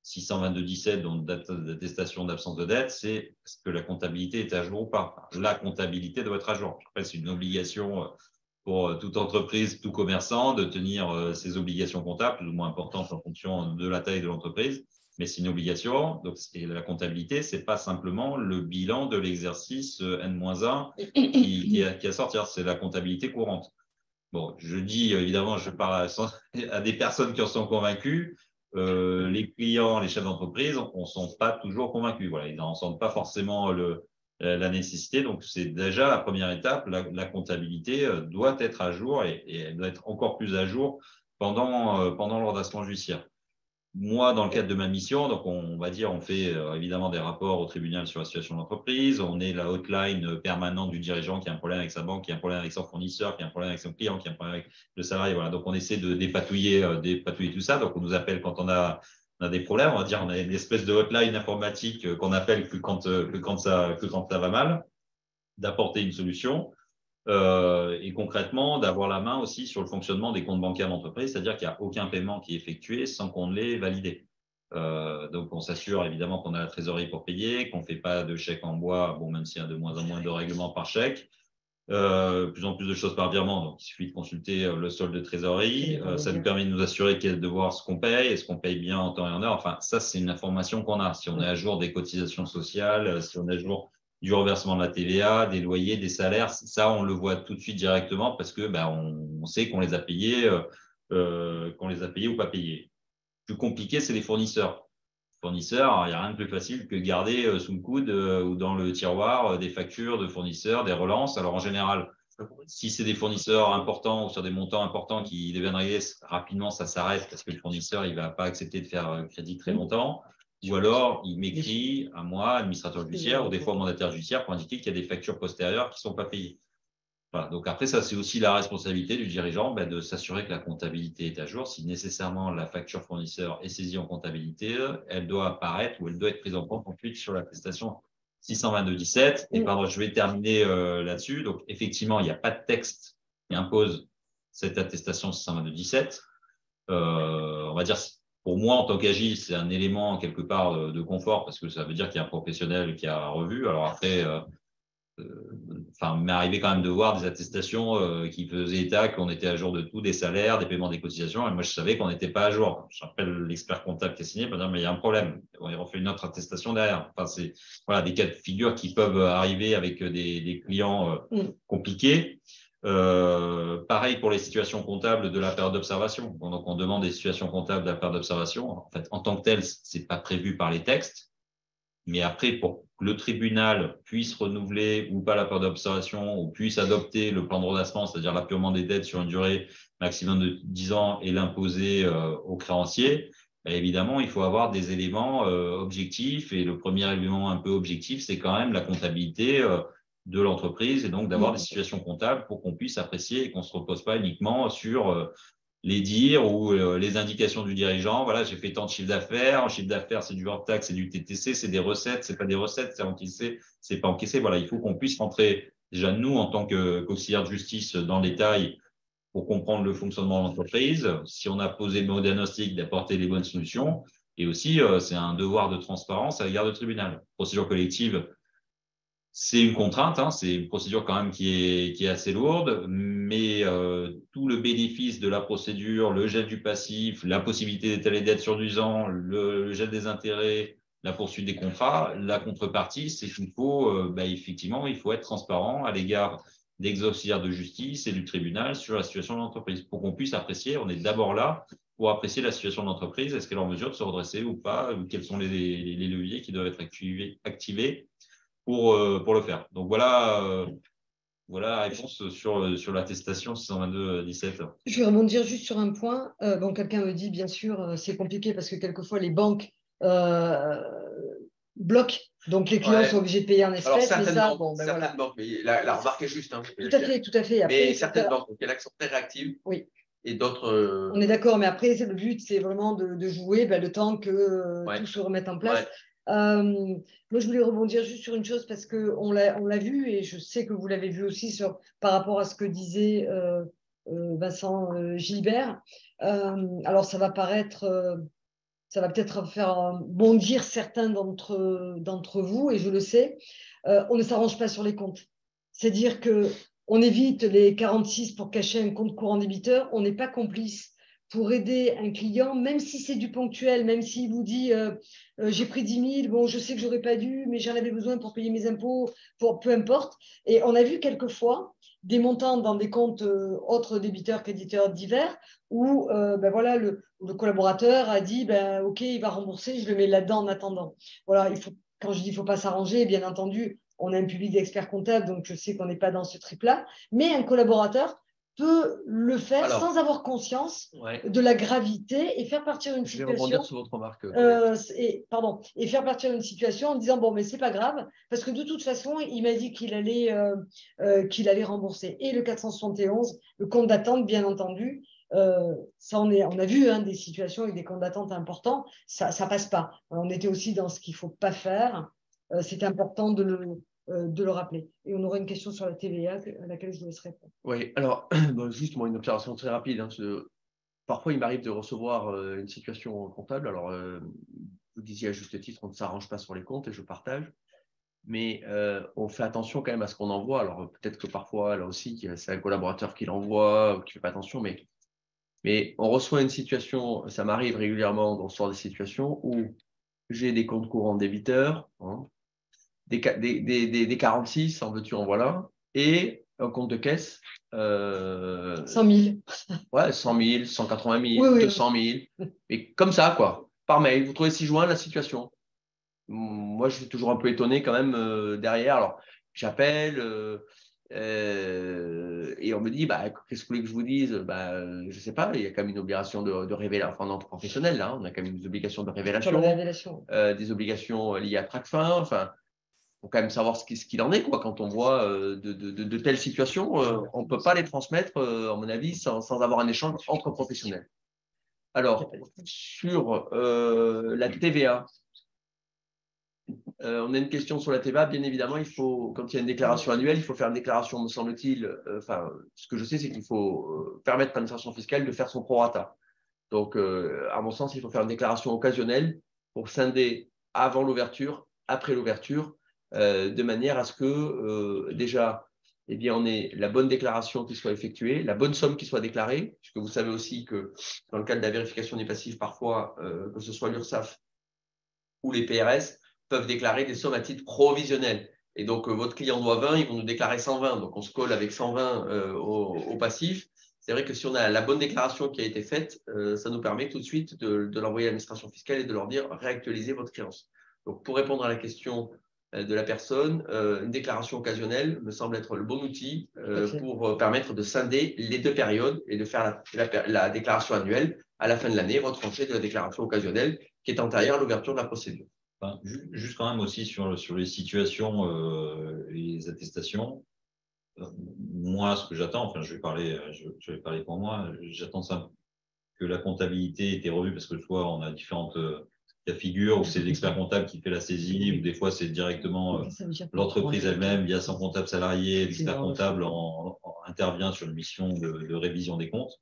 622-17, donc d'attestation d'absence de dette, c'est est-ce que la comptabilité est à jour ou pas. La comptabilité doit être à jour. Après, c'est une obligation pour toute entreprise, tout commerçant, de tenir ses obligations comptables, plus ou moins importantes en fonction de la taille de l'entreprise. Mais c'est une obligation. Donc, la comptabilité, ce n'est pas simplement le bilan de l'exercice N-1 qui est à sortir, c'est la comptabilité courante. Bon, je dis, évidemment, je parle à des personnes qui en sont convaincues. Les clients, les chefs d'entreprise, on ne sont pas toujours convaincus. Voilà, ils n'en sentent pas forcément la nécessité. Donc, c'est déjà la première étape. La comptabilité doit être à jour et elle doit être encore plus à jour pendant l'ordonnancement judiciaire. Moi, dans le cadre de ma mission, donc on va dire, on fait évidemment des rapports au tribunal sur la situation de l'entreprise. On est la hotline permanente du dirigeant qui a un problème avec sa banque, qui a un problème avec son fournisseur, qui a un problème avec son client, qui a un problème avec le salarié. Voilà. Donc, on essaie de dépatouiller tout ça. Donc, on nous appelle quand on a des problèmes. On va dire, on a une espèce de hotline informatique qu'on appelle que quand ça va mal, d'apporter une solution. Et concrètement, d'avoir la main aussi sur le fonctionnement des comptes bancaires d'entreprise, c'est-à-dire qu'il n'y a aucun paiement qui est effectué sans qu'on l'ait validé. Donc, on s'assure évidemment qu'on a la trésorerie pour payer, qu'on ne fait pas de chèque en bois, bon, même s'il y a de moins en moins de règlements par chèque. Plus en plus de choses par virement, donc il suffit de consulter le solde de trésorerie. Ça nous permet de nous assurer de voir ce qu'on paye, est-ce qu'on paye bien en temps et en heure. Enfin, ça, c'est une information qu'on a. Si on est à jour des cotisations sociales, si on est à jour du reversement de la TVA, des loyers, des salaires, ça, on le voit tout de suite directement parce que on sait qu'on les a payés, ou pas payés. Plus compliqué, c'est les fournisseurs. Fournisseurs, il n'y a rien de plus facile que de garder sous le coude ou dans le tiroir des factures de fournisseurs, des relances. Alors en général, si c'est des fournisseurs importants ou sur des montants importants qui deviennent réglés, rapidement ça s'arrête parce que le fournisseur il ne va pas accepter de faire crédit très longtemps. Ou alors il m'écrit à moi, administrateur judiciaire, ou des fois mandataire judiciaire pour indiquer qu'il y a des factures postérieures qui ne sont pas payées. Voilà. Donc après, ça, c'est aussi la responsabilité du dirigeant de s'assurer que la comptabilité est à jour. Si nécessairement la facture fournisseur est saisie en comptabilité, elle doit apparaître ou elle doit être prise en compte ensuite sur l'attestation 622-17. Et pardon, je vais terminer là-dessus. Donc effectivement, il n'y a pas de texte qui impose cette attestation 622-17. On va dire, pour moi, en tant qu'agile, c'est un élément quelque part de confort parce que ça veut dire qu'il y a un professionnel qui a revu. Alors après, m'est arrivé quand même de voir des attestations qui faisaient état qu'on était à jour de tout, des salaires, des paiements des cotisations. Et moi, je savais qu'on n'était pas à jour. J'appelle l'expert comptable qui a signé pour dire, mais il y a un problème. On refait une autre attestation derrière. Enfin, c'est des cas de figure qui peuvent arriver avec des clients compliqués. Pareil pour les situations comptables de la période d'observation. Donc, on demande des situations comptables de la période d'observation. En fait, en tant que tel, c'est pas prévu par les textes. Mais après, pour que le tribunal puisse renouveler ou pas la période d'observation ou puisse adopter le plan de redressement, c'est-à-dire l'appurement des dettes sur une durée maximum de 10 ans et l'imposer aux créanciers, évidemment, il faut avoir des éléments objectifs. Et le premier élément un peu objectif, c'est quand même la comptabilité de l'entreprise et donc d'avoir des situations comptables pour qu'on puisse apprécier et qu'on ne se repose pas uniquement sur les dires ou les indications du dirigeant. Voilà, j'ai fait tant de chiffre d'affaires. En chiffre d'affaires, c'est du hors-taxe, c'est du TTC, c'est des recettes, c'est pas des recettes, c'est encaissé, c'est pas encaissé. Voilà, il faut qu'on puisse rentrer déjà nous en tant qu'auxiliaire de justice dans le détail pour comprendre le fonctionnement de l'entreprise. Si on a posé le bon diagnostic, d'apporter les bonnes solutions. Et aussi, c'est un devoir de transparence à l'égard du tribunal. Procédure collective, c'est une contrainte, c'est une procédure quand même qui est assez lourde, mais tout le bénéfice de la procédure, le gel du passif, la possibilité d'étaler dettes sur 10 ans, le gel des intérêts, la poursuite des contrats, la contrepartie, c'est qu'il faut, effectivement, il faut être transparent à l'égard des auxiliaires de justice et du tribunal sur la situation de l'entreprise. Pour qu'on puisse apprécier, on est d'abord là pour apprécier la situation de l'entreprise, est-ce qu'elle est en mesure de se redresser ou pas, ou quels sont les leviers qui doivent être activés pour le faire. Donc voilà la réponse sur l'attestation 622-17. Je vais rebondir juste sur un point. Quelqu'un me dit, bien sûr, c'est compliqué parce que quelquefois les banques bloquent. Donc les clients sont obligés de payer en espèces. Alors certaines banques, mais la remarque est juste. Tout à fait. Après, mais certaines banques, donc il y a l'action très réactive. Oui. Et d'autres. On est d'accord, mais après, le but, c'est vraiment de jouer le temps que tout se remette en place. Moi, je voulais rebondir juste sur une chose parce qu'on l'a vu et je sais que vous l'avez vu aussi par rapport à ce que disait Vincent Gilbert. Alors, ça va peut-être faire bondir certains d'entre vous, et je le sais. On ne s'arrange pas sur les comptes. C'est-à-dire qu'on évite les 46 pour cacher un compte courant débiteur. On n'est pas complice pour aider un client, même si c'est du ponctuel, même s'il vous dit j'ai pris 10 000, bon, je sais que j'aurais pas dû, mais j'en avais besoin pour payer mes impôts, peu importe. Et on a vu quelquefois des montants dans des comptes autres débiteurs, créditeurs divers, où le collaborateur a dit ok, il va rembourser, je le mets là-dedans en attendant. Voilà, quand je dis il ne faut pas s'arranger, bien entendu, on a un public d'experts comptables, donc je sais qu'on n'est pas dans ce trip-là, mais un collaborateur peut le faire sans avoir conscience de la gravité et faire partir une situation. Je vais rebondir sur votre remarque. Et faire partir une situation en disant bon, mais c'est pas grave, parce que de toute façon, il m'a dit qu'il allait rembourser. Et le 471, le compte d'attente, bien entendu, ça on a vu des situations avec des comptes d'attente importants, ça passe pas. On était aussi dans ce qu'il faut pas faire. C'est important de le rappeler. Et on aura une question sur la TVA à laquelle je vous laisserai répondre. Oui, alors, juste une observation très rapide. Parfois, il m'arrive de recevoir une situation comptable. Alors, vous disiez à juste titre, on ne s'arrange pas sur les comptes et je partage. Mais on fait attention quand même à ce qu'on envoie. Alors, peut-être que parfois, là aussi, c'est un collaborateur qui l'envoie ou qui ne fait pas attention. Mais on reçoit une situation, ça m'arrive régulièrement de recevoir des situations où j'ai des comptes courants débiteurs, des 46, en veux-tu, en voilà, et un compte de caisse. 100 000. Ouais, 100 000, 180 000, 200 000. Et comme ça, quoi, par mail. Vous trouvez 6 juin la situation. Moi, je suis toujours un peu étonné quand même derrière. Alors, j'appelle et on me dit, qu'est-ce que vous voulez que je vous dise? Je ne sais pas, il y a quand même une obligation de révélation, enfin, entre professionnels, là, on a quand même des obligations de révélation, des obligations liées à Tracfin, enfin, faut quand même savoir ce qu'il en est, quoi. Quand on voit de telles situations, on ne peut pas les transmettre, à mon avis, sans avoir un échange entre professionnels. Alors, sur la TVA, on a une question sur la TVA. Bien évidemment, quand il y a une déclaration annuelle, il faut faire une déclaration, me semble-t-il. Ce que je sais, c'est qu'il faut permettre à l'administration fiscale de faire son prorata. Donc, à mon sens, il faut faire une déclaration occasionnelle pour scinder avant l'ouverture, après l'ouverture, de manière à ce que déjà, on ait la bonne déclaration qui soit effectuée, la bonne somme qui soit déclarée, puisque vous savez aussi que dans le cadre de la vérification des passifs, parfois, que ce soit l'URSSAF ou les PRS, peuvent déclarer des sommes à titre provisionnel. Et donc, votre client doit 20, ils vont nous déclarer 120. Donc, on se colle avec 120 au passif. C'est vrai que si on a la bonne déclaration qui a été faite, ça nous permet tout de suite de l'envoyer à l'administration fiscale et de leur dire réactualisez votre créance. Donc, pour répondre à la question de la personne, une déclaration occasionnelle me semble être le bon outil pour permettre de scinder les deux périodes et de faire la déclaration annuelle à la fin de l'année, retranchée de la déclaration occasionnelle qui est antérieure à l'ouverture de la procédure. Enfin, juste quand même aussi sur les situations, les attestations. Moi, ce que j'attends, enfin, je vais parler pour moi, j'attends ça, que la comptabilité ait été revue parce que soit on a différentes cas de figure où c'est l'expert comptable qui fait la saisie ou des fois c'est directement l'entreprise elle-même via son comptable salarié, l'expert comptable intervient sur une mission de révision des comptes.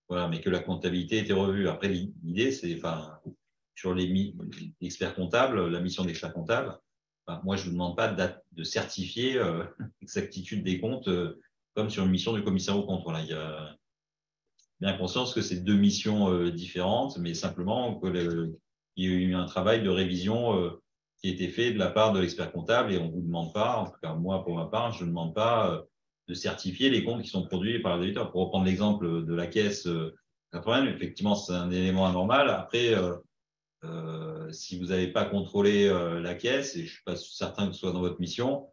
Voilà, mais que la comptabilité ait été revue. Après, l'idée, c'est, sur l'expert comptable, la mission d'expert comptable, moi, je ne vous demande pas de certifier l'exactitude des comptes comme sur une mission du commissaire aux comptes. Voilà, il y a bien conscience que c'est deux missions différentes, mais simplement qu'il y a eu un travail de révision qui a été fait de la part de l'expert comptable et on ne vous demande pas, en tout cas moi pour ma part, je ne demande pas de certifier les comptes qui sont produits par le débiteur. Pour reprendre l'exemple de la caisse 80, effectivement, c'est un élément anormal. Après, si vous n'avez pas contrôlé la caisse, et je ne suis pas certain que ce soit dans votre mission,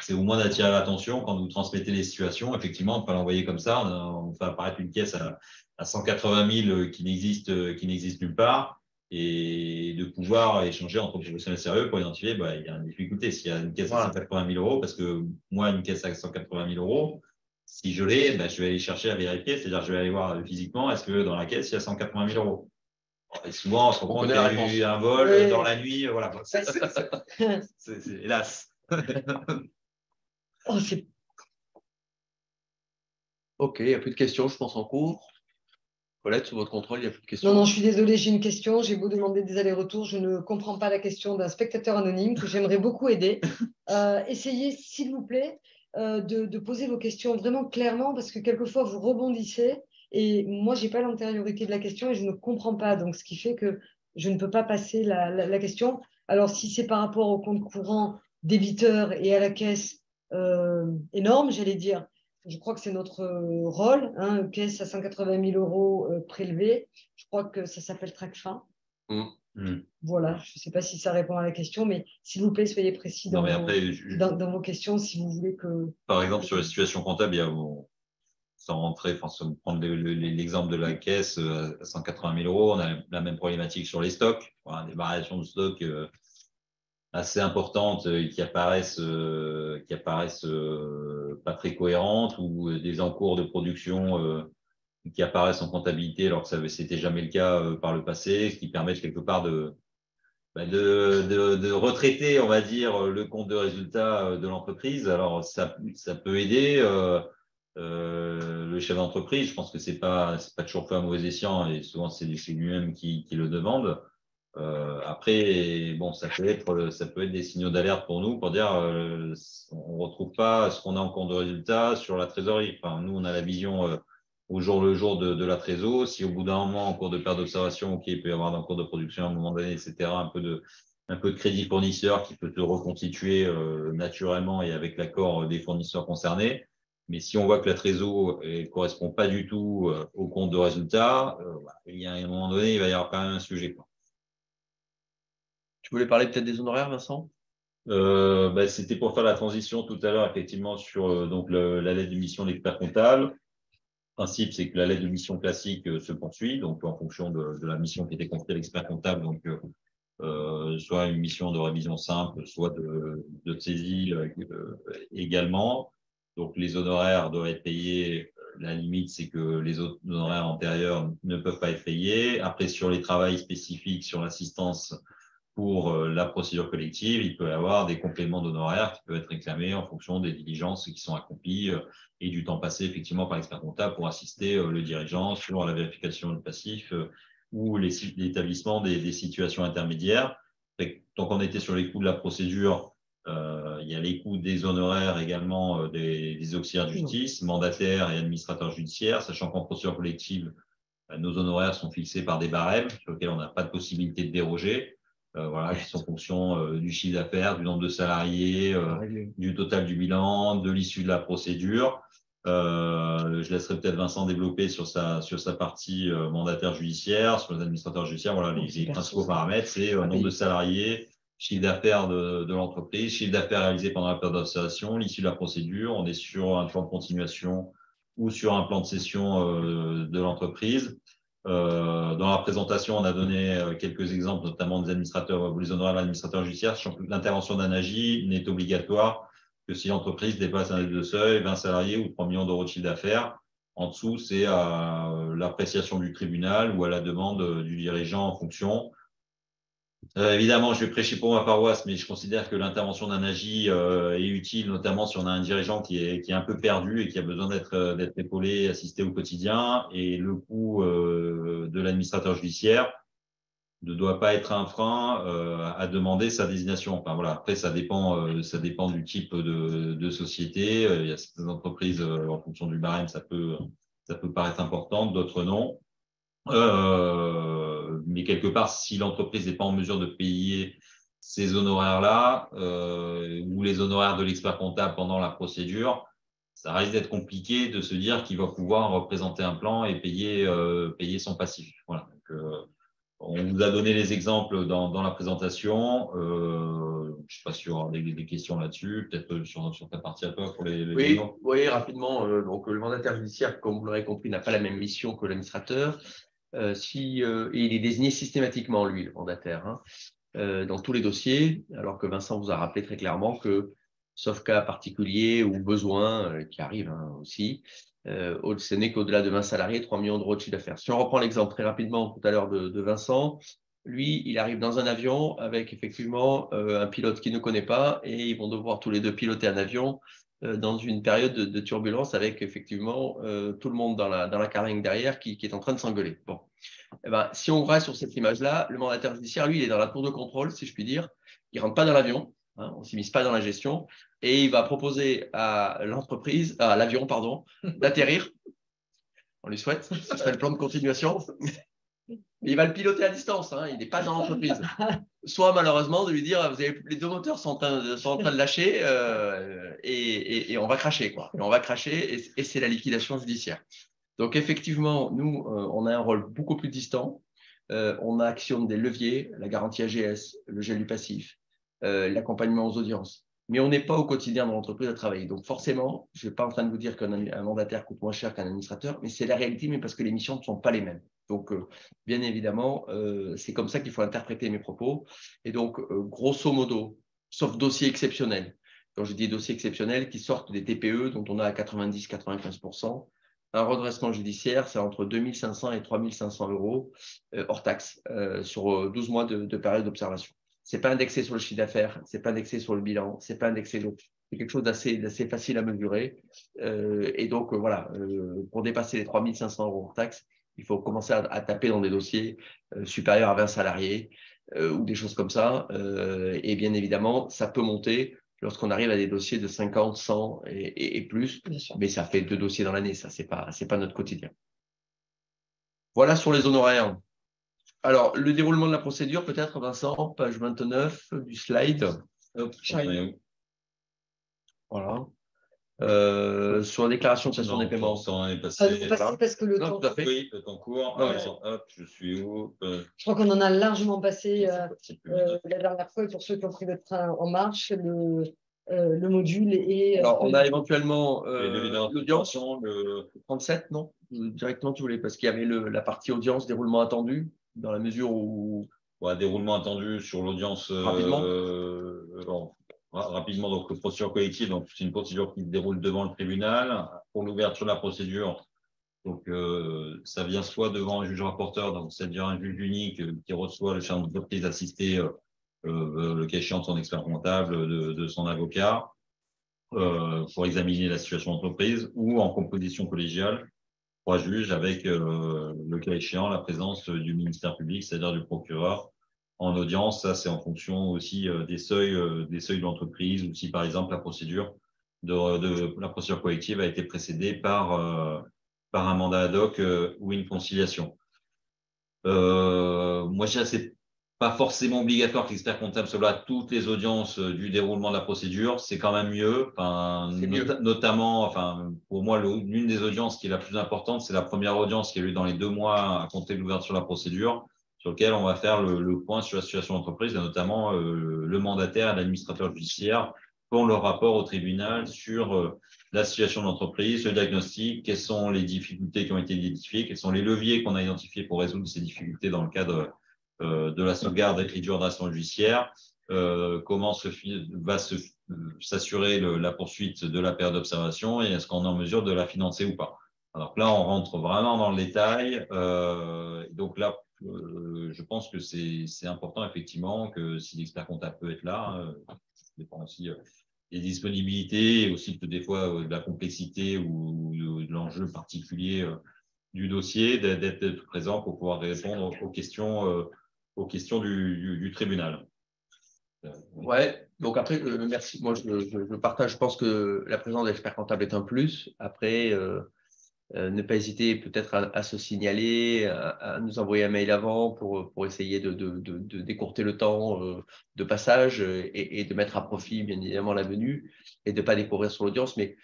c'est au moins d'attirer l'attention quand vous transmettez les situations. Effectivement, on ne peut pas l'envoyer comme ça. On fait apparaître une caisse à 180 000 qui n'existe nulle part et de pouvoir échanger entre professionnels sérieux pour identifier il y a une difficulté. S'il y a une caisse à 180 000 euros, parce que moi, une caisse à 180 000 euros, si je l'ai, je vais aller chercher à vérifier, c'est-à-dire je vais aller voir physiquement est-ce que dans la caisse, il y a 180 000 euros. Et souvent, on se rend compte qu'il y a eu un vol dans la nuit. Voilà. C'est hélas. Ok, il n'y a plus de questions, je pense, en cours. Colette, sous votre contrôle, il n'y a plus de questions. Non, je suis désolée, j'ai une question. J'ai beau demander des allers-retours, je ne comprends pas la question d'un spectateur anonyme que j'aimerais beaucoup aider. Essayez, s'il vous plaît, de poser vos questions vraiment clairement parce que quelquefois, vous rebondissez et moi, je n'ai pas l'antériorité de la question et je ne comprends pas. Donc, ce qui fait que je ne peux pas passer la question. Alors, si c'est par rapport au compte courant débiteur et à la caisse, énorme, j'allais dire. Je crois que c'est notre rôle, caisse à 180 000 euros prélevés. Je crois que ça s'appelle Tracfin. Voilà, je ne sais pas si ça répond à la question, mais s'il vous plaît, soyez précis dans vos questions si vous voulez que… Par exemple, sur la situation comptable, il y a sans rentrer, enfin, sans prendre l'exemple de la caisse à 180 000 euros, on a la même problématique sur les stocks, voilà, des variations de stocks assez importantes qui apparaissent pas très cohérentes ou des encours de production qui apparaissent en comptabilité alors que c'était jamais le cas par le passé, ce qui permet quelque part de retraiter, on va dire, le compte de résultat de l'entreprise. Alors, ça peut aider le chef d'entreprise. Je pense que c'est pas toujours fait à mauvais escient et souvent, c'est lui-même qui le demande. Après, bon, ça peut être des signaux d'alerte pour nous pour dire on retrouve pas ce qu'on a en compte de résultat sur la trésorerie. Enfin, nous, on a la vision au jour le jour de la trésor. Si au bout d'un moment, en cours de période d'observation, ok, il peut y avoir dans le cours de production à un moment donné, etc., un peu de crédit fournisseur qui peut se reconstituer naturellement et avec l'accord des fournisseurs concernés. Mais si on voit que la trésor ne correspond pas du tout au compte de résultat, il y a un moment donné, il va y avoir quand même un sujet, quoi. Tu voulais parler peut-être des honoraires, Vincent? C'était pour faire la transition tout à l'heure, effectivement, sur donc la lettre de mission de l'expert comptable. Le principe, c'est que la lettre de mission classique se poursuit, donc en fonction de la mission qui était confiée à l'expert comptable, donc soit une mission de révision simple, soit de saisie également. Donc les honoraires doivent être payés. La limite, c'est que les autres honoraires antérieurs ne peuvent pas être payés. Après, sur les travails spécifiques, sur l'assistance pour la procédure collective, il peut y avoir des compléments d'honoraires qui peuvent être réclamés en fonction des diligences qui sont accomplies et du temps passé effectivement par l'expert comptable pour assister le dirigeant sur la vérification du passif ou l'établissement des situations intermédiaires. Donc, on était sur les coûts de la procédure. Il y a les coûts des honoraires également des auxiliaires de justice, mandataires et administrateurs judiciaires, sachant qu'en procédure collective, nos honoraires sont fixés par des barèmes sur lesquels on n'a pas de possibilité de déroger. Voilà, qui sont en fonction du chiffre d'affaires, du nombre de salariés, du total du bilan, de l'issue de la procédure. Je laisserai peut-être Vincent développer sur sa partie mandataire judiciaire, sur les administrateurs judiciaires. Voilà, les principaux paramètres, c'est nombre de salariés, chiffre d'affaires de l'entreprise, chiffre d'affaires réalisé pendant la période d'observation, l'issue de la procédure. On est sur un plan de continuation ou sur un plan de cession de l'entreprise. Dans la présentation, on a donné quelques exemples, notamment des administrateurs ou les honoraires de l'administrateur judiciaire, sachant que l'intervention d'un AJ n'est obligatoire que si l'entreprise dépasse un des deux seuils, 20 salariés ou 3 millions d'euros de chiffre d'affaires. En dessous, c'est à l'appréciation du tribunal ou à la demande du dirigeant en fonction. Évidemment, je vais prêcher pour ma paroisse, mais je considère que l'intervention d'un AJ est utile, notamment si on a un dirigeant qui est un peu perdu et qui a besoin d'être épaulé, assisté au quotidien. Et le coût de l'administrateur judiciaire ne doit pas être un frein à demander sa désignation. Enfin voilà. Après, ça dépend du type de société. Il y a certaines entreprises, en fonction du barème, ça peut paraître important, d'autres non. Mais quelque part, si l'entreprise n'est pas en mesure de payer ces honoraires-là ou les honoraires de l'expert comptable pendant la procédure, ça risque d'être compliqué de se dire qu'il va pouvoir représenter un plan et payer son passif. Voilà. Donc, on vous a donné les exemples dans la présentation. Je ne sais pas si on a des questions là-dessus, peut-être sur ta partie à toi pour les oui, rapidement. Donc, le mandataire judiciaire, comme vous l'aurez compris, n'a pas la même mission que l'administrateur. Et il est désigné systématiquement, lui, le mandataire, dans tous les dossiers, alors que Vincent vous a rappelé très clairement que, sauf cas particulier ou besoin, qui arrive aussi, ce n'est qu'au-delà de 20 salariés, 3 millions d'euros de chiffre d'affaires. Si on reprend l'exemple très rapidement tout à l'heure de Vincent, lui, il arrive dans un avion avec effectivement un pilote qu'il ne connaît pas et ils vont devoir tous les deux piloter un avion dans une période de turbulence avec effectivement tout le monde dans la carlingue derrière qui est en train de s'engueuler. Bon. Eh ben, si on reste sur cette image-là, le mandataire judiciaire, lui, il est dans la tour de contrôle, si je puis dire. Il ne rentre pas dans l'avion, on ne s'immisce pas dans la gestion, et il va proposer à l'avion, d'atterrir. On lui souhaite, ce serait le plan de continuation. Il va le piloter à distance, il n'est pas dans l'entreprise. Soit malheureusement de lui dire, les deux moteurs sont en train de lâcher et on va cracher, quoi. Et on va cracher et c'est la liquidation judiciaire. Donc effectivement, nous, on a un rôle beaucoup plus distant. On actionne des leviers, la garantie AGS, le gel du passif, l'accompagnement aux audiences, mais on n'est pas au quotidien dans l'entreprise à travailler. Donc forcément, je ne suis pas en train de vous dire qu'un mandataire coûte moins cher qu'un administrateur, mais c'est la réalité, mais parce que les missions ne sont pas les mêmes. Donc, bien évidemment, c'est comme ça qu'il faut interpréter mes propos. Et donc, grosso modo, sauf dossier exceptionnel, quand je dis dossier exceptionnel, qui sortent des TPE dont on a à 90-95%, un redressement judiciaire, c'est entre 2 500 et 3 500 euros hors taxe sur 12 mois de période d'observation. Ce n'est pas indexé sur le chiffre d'affaires, ce n'est pas indexé sur le bilan, ce n'est pas indexé. Donc, c'est quelque chose d'assez facile à mesurer. Et donc, voilà, pour dépasser les 3 500 euros hors taxe, il faut commencer à taper dans des dossiers supérieurs à 20 salariés ou des choses comme ça. Et bien évidemment, ça peut monter lorsqu'on arrive à des dossiers de 50, 100 et plus. Mais ça fait 2 dossiers dans l'année, ça, c'est pas notre quotidien. Voilà sur les honoraires. Alors, le déroulement de la procédure, peut-être, Vincent, page 29 du slide. Hop, voilà. Sur la déclaration de cessation des paiements. Le temps est passé. Parce que le Non, temps. tout à fait. Oui, le temps court. Non, Alors, hop, je suis où Je crois qu'on en a largement passé la dernière fois. Pour ceux qui ont pris le train en marche, le module est. Alors, on a éventuellement l'audience. Le 37, non directement, tu voulais, parce qu'il y avait la partie audience, déroulement attendu, dans la mesure où. Ouais, déroulement attendu sur l'audience. Rapidement. Rapidement, donc procédure collective, donc c'est une procédure qui se déroule devant le tribunal. Pour l'ouverture de la procédure, donc ça vient soit devant un juge rapporteur, donc c'est-à-dire un juge unique qui reçoit le chef d'entreprise assisté, le cas échéant de son expert comptable, de son avocat, pour examiner la situation d'entreprise, ou en composition collégiale, 3 juges avec le cas échéant la présence du ministère public, c'est-à-dire du procureur en audience. Ça, c'est en fonction aussi des seuils de l'entreprise, ou si par exemple la procédure la procédure collective a été précédée par un mandat ad hoc ou une conciliation. Moi, je dirais que c'est pas forcément obligatoire que l'expert comptable soit là à toutes les audiences du déroulement de la procédure. C'est quand même mieux. Notamment, pour moi, l'une des audiences qui est la plus importante, c'est la première audience qui a lieu dans les 2 mois à compter de l'ouverture de la procédure, sur lequel on va faire le point sur la situation d'entreprise, et notamment le mandataire et l'administrateur judiciaire font leur rapport au tribunal sur la situation de l'entreprise, le diagnostic, quelles sont les difficultés qui ont été identifiées, quels sont les leviers qu'on a identifiés pour résoudre ces difficultés dans le cadre de la sauvegarde et du redressement judiciaire, comment va s'assurer la poursuite de la période d'observation, et est-ce qu'on est en mesure de la financer ou pas. Alors là, on rentre vraiment dans le détail. Donc là, je pense que c'est important effectivement que si l'expert comptable peut être là, ça dépend aussi des disponibilités, et aussi des fois de la complexité ou de l'enjeu particulier du dossier, d'être présent pour pouvoir répondre aux questions du tribunal. Ouais, donc après, merci. Moi, je partage, je pense que la présence d'expert comptable est un plus. Après, ne pas hésiter peut-être à se signaler, à nous envoyer un mail avant pour essayer de décourter le temps de passage et de mettre à profit, bien évidemment, la venue, et de ne pas découvrir sur l'audience. Mais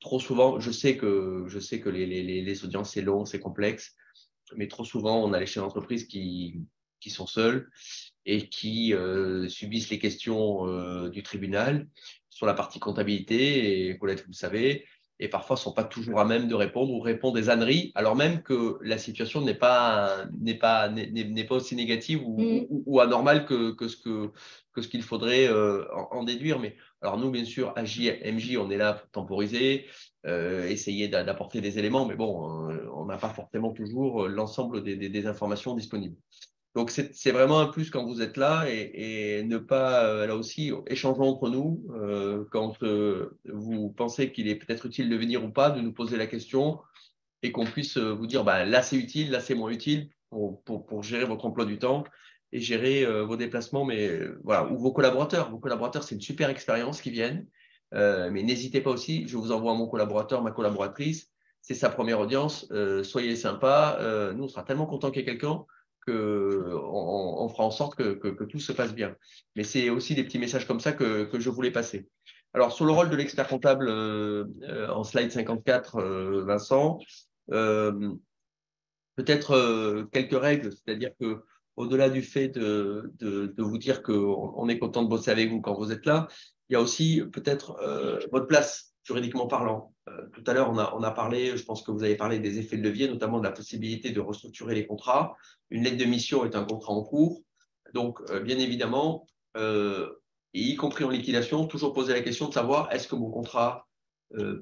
trop souvent, je sais que les audiences, c'est long, c'est complexe, mais trop souvent, on a les chefs d'entreprise qui sont seuls et qui subissent les questions du tribunal sur la partie comptabilité, et Colette, vous le savez, et parfois ne sont pas toujours à même de répondre ou répondent des âneries, alors même que la situation n'est pas aussi négative ou anormale que ce qu'il faudrait en déduire. Mais alors nous, bien sûr, MJ, on est là pour temporiser, essayer d'apporter des éléments, mais bon, on n'a pas forcément toujours l'ensemble des informations disponibles. Donc, c'est vraiment un plus quand vous êtes là, et ne pas, là aussi, échangeons entre nous. Quand vous pensez qu'il est peut-être utile de venir ou pas, de nous poser la question, et qu'on puisse vous dire, là c'est utile, là c'est moins utile, pour gérer votre emploi du temps et gérer vos déplacements, mais voilà, ou vos collaborateurs. Vos collaborateurs, c'est une super expérience qui viennent, mais n'hésitez pas aussi, je vous envoie mon collaborateur, ma collaboratrice, c'est sa première audience, soyez sympa, nous on sera tellement contents qu'il y ait quelqu'un, on fera en sorte que tout se passe bien. Mais c'est aussi des petits messages comme ça que je voulais passer. Alors, sur le rôle de l'expert comptable en slide 54, Vincent, peut-être quelques règles, c'est-à-dire que au-delà du fait de vous dire qu'on est content de bosser avec vous quand vous êtes là, il y a aussi peut-être votre place, juridiquement parlant. Tout à l'heure, on a parlé, je pense que vous avez parlé des effets de levier, notamment de la possibilité de restructurer les contrats. Une lettre de mission est un contrat en cours. Donc, bien évidemment, et y compris en liquidation, toujours poser la question de savoir est-ce que mon contrat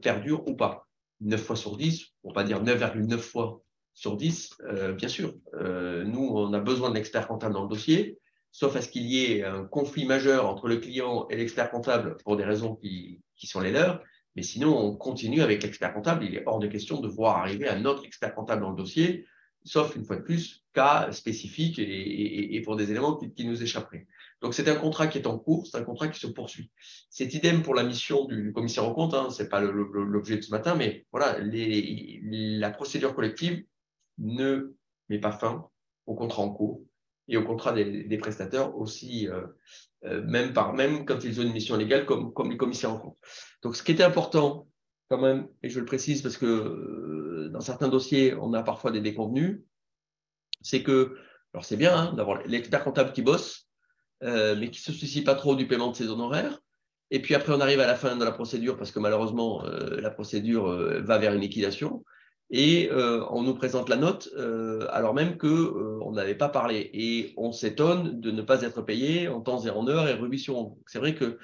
perdure ou pas. 9 fois sur 10, pour ne pas dire 9,9 fois sur 10, bien sûr. Nous, on a besoin de l'expert comptable dans le dossier, sauf à ce qu'il y ait un conflit majeur entre le client et l'expert comptable pour des raisons qui sont les leurs. Mais sinon, on continue avec l'expert comptable. Il est hors de question de voir arriver un autre expert comptable dans le dossier, sauf une fois de plus, cas spécifique et pour des éléments qui nous échapperaient. Donc, c'est un contrat qui est en cours, c'est un contrat qui se poursuit. C'est idem pour la mission du commissaire aux comptes, hein, ce n'est pas l'objet de ce matin, mais voilà, la procédure collective ne met pas fin au contrat en cours et au contrat des prestataires aussi, même quand ils ont une mission légale comme les commissaires aux comptes. Donc, ce qui était important quand même, et je le précise parce que dans certains dossiers, on a parfois des déconvenus, c'est que, alors c'est bien hein, d'avoir l'expert comptable qui bosse, mais qui ne se soucie pas trop du paiement de ses honoraires. Et puis après, on arrive à la fin de la procédure parce que malheureusement, la procédure va vers une liquidation. Et on nous présente la note alors même qu'on n'avait pas parlé. Et on s'étonne de ne pas être payé en temps et en heure et rubis sur ongle. C'est vrai que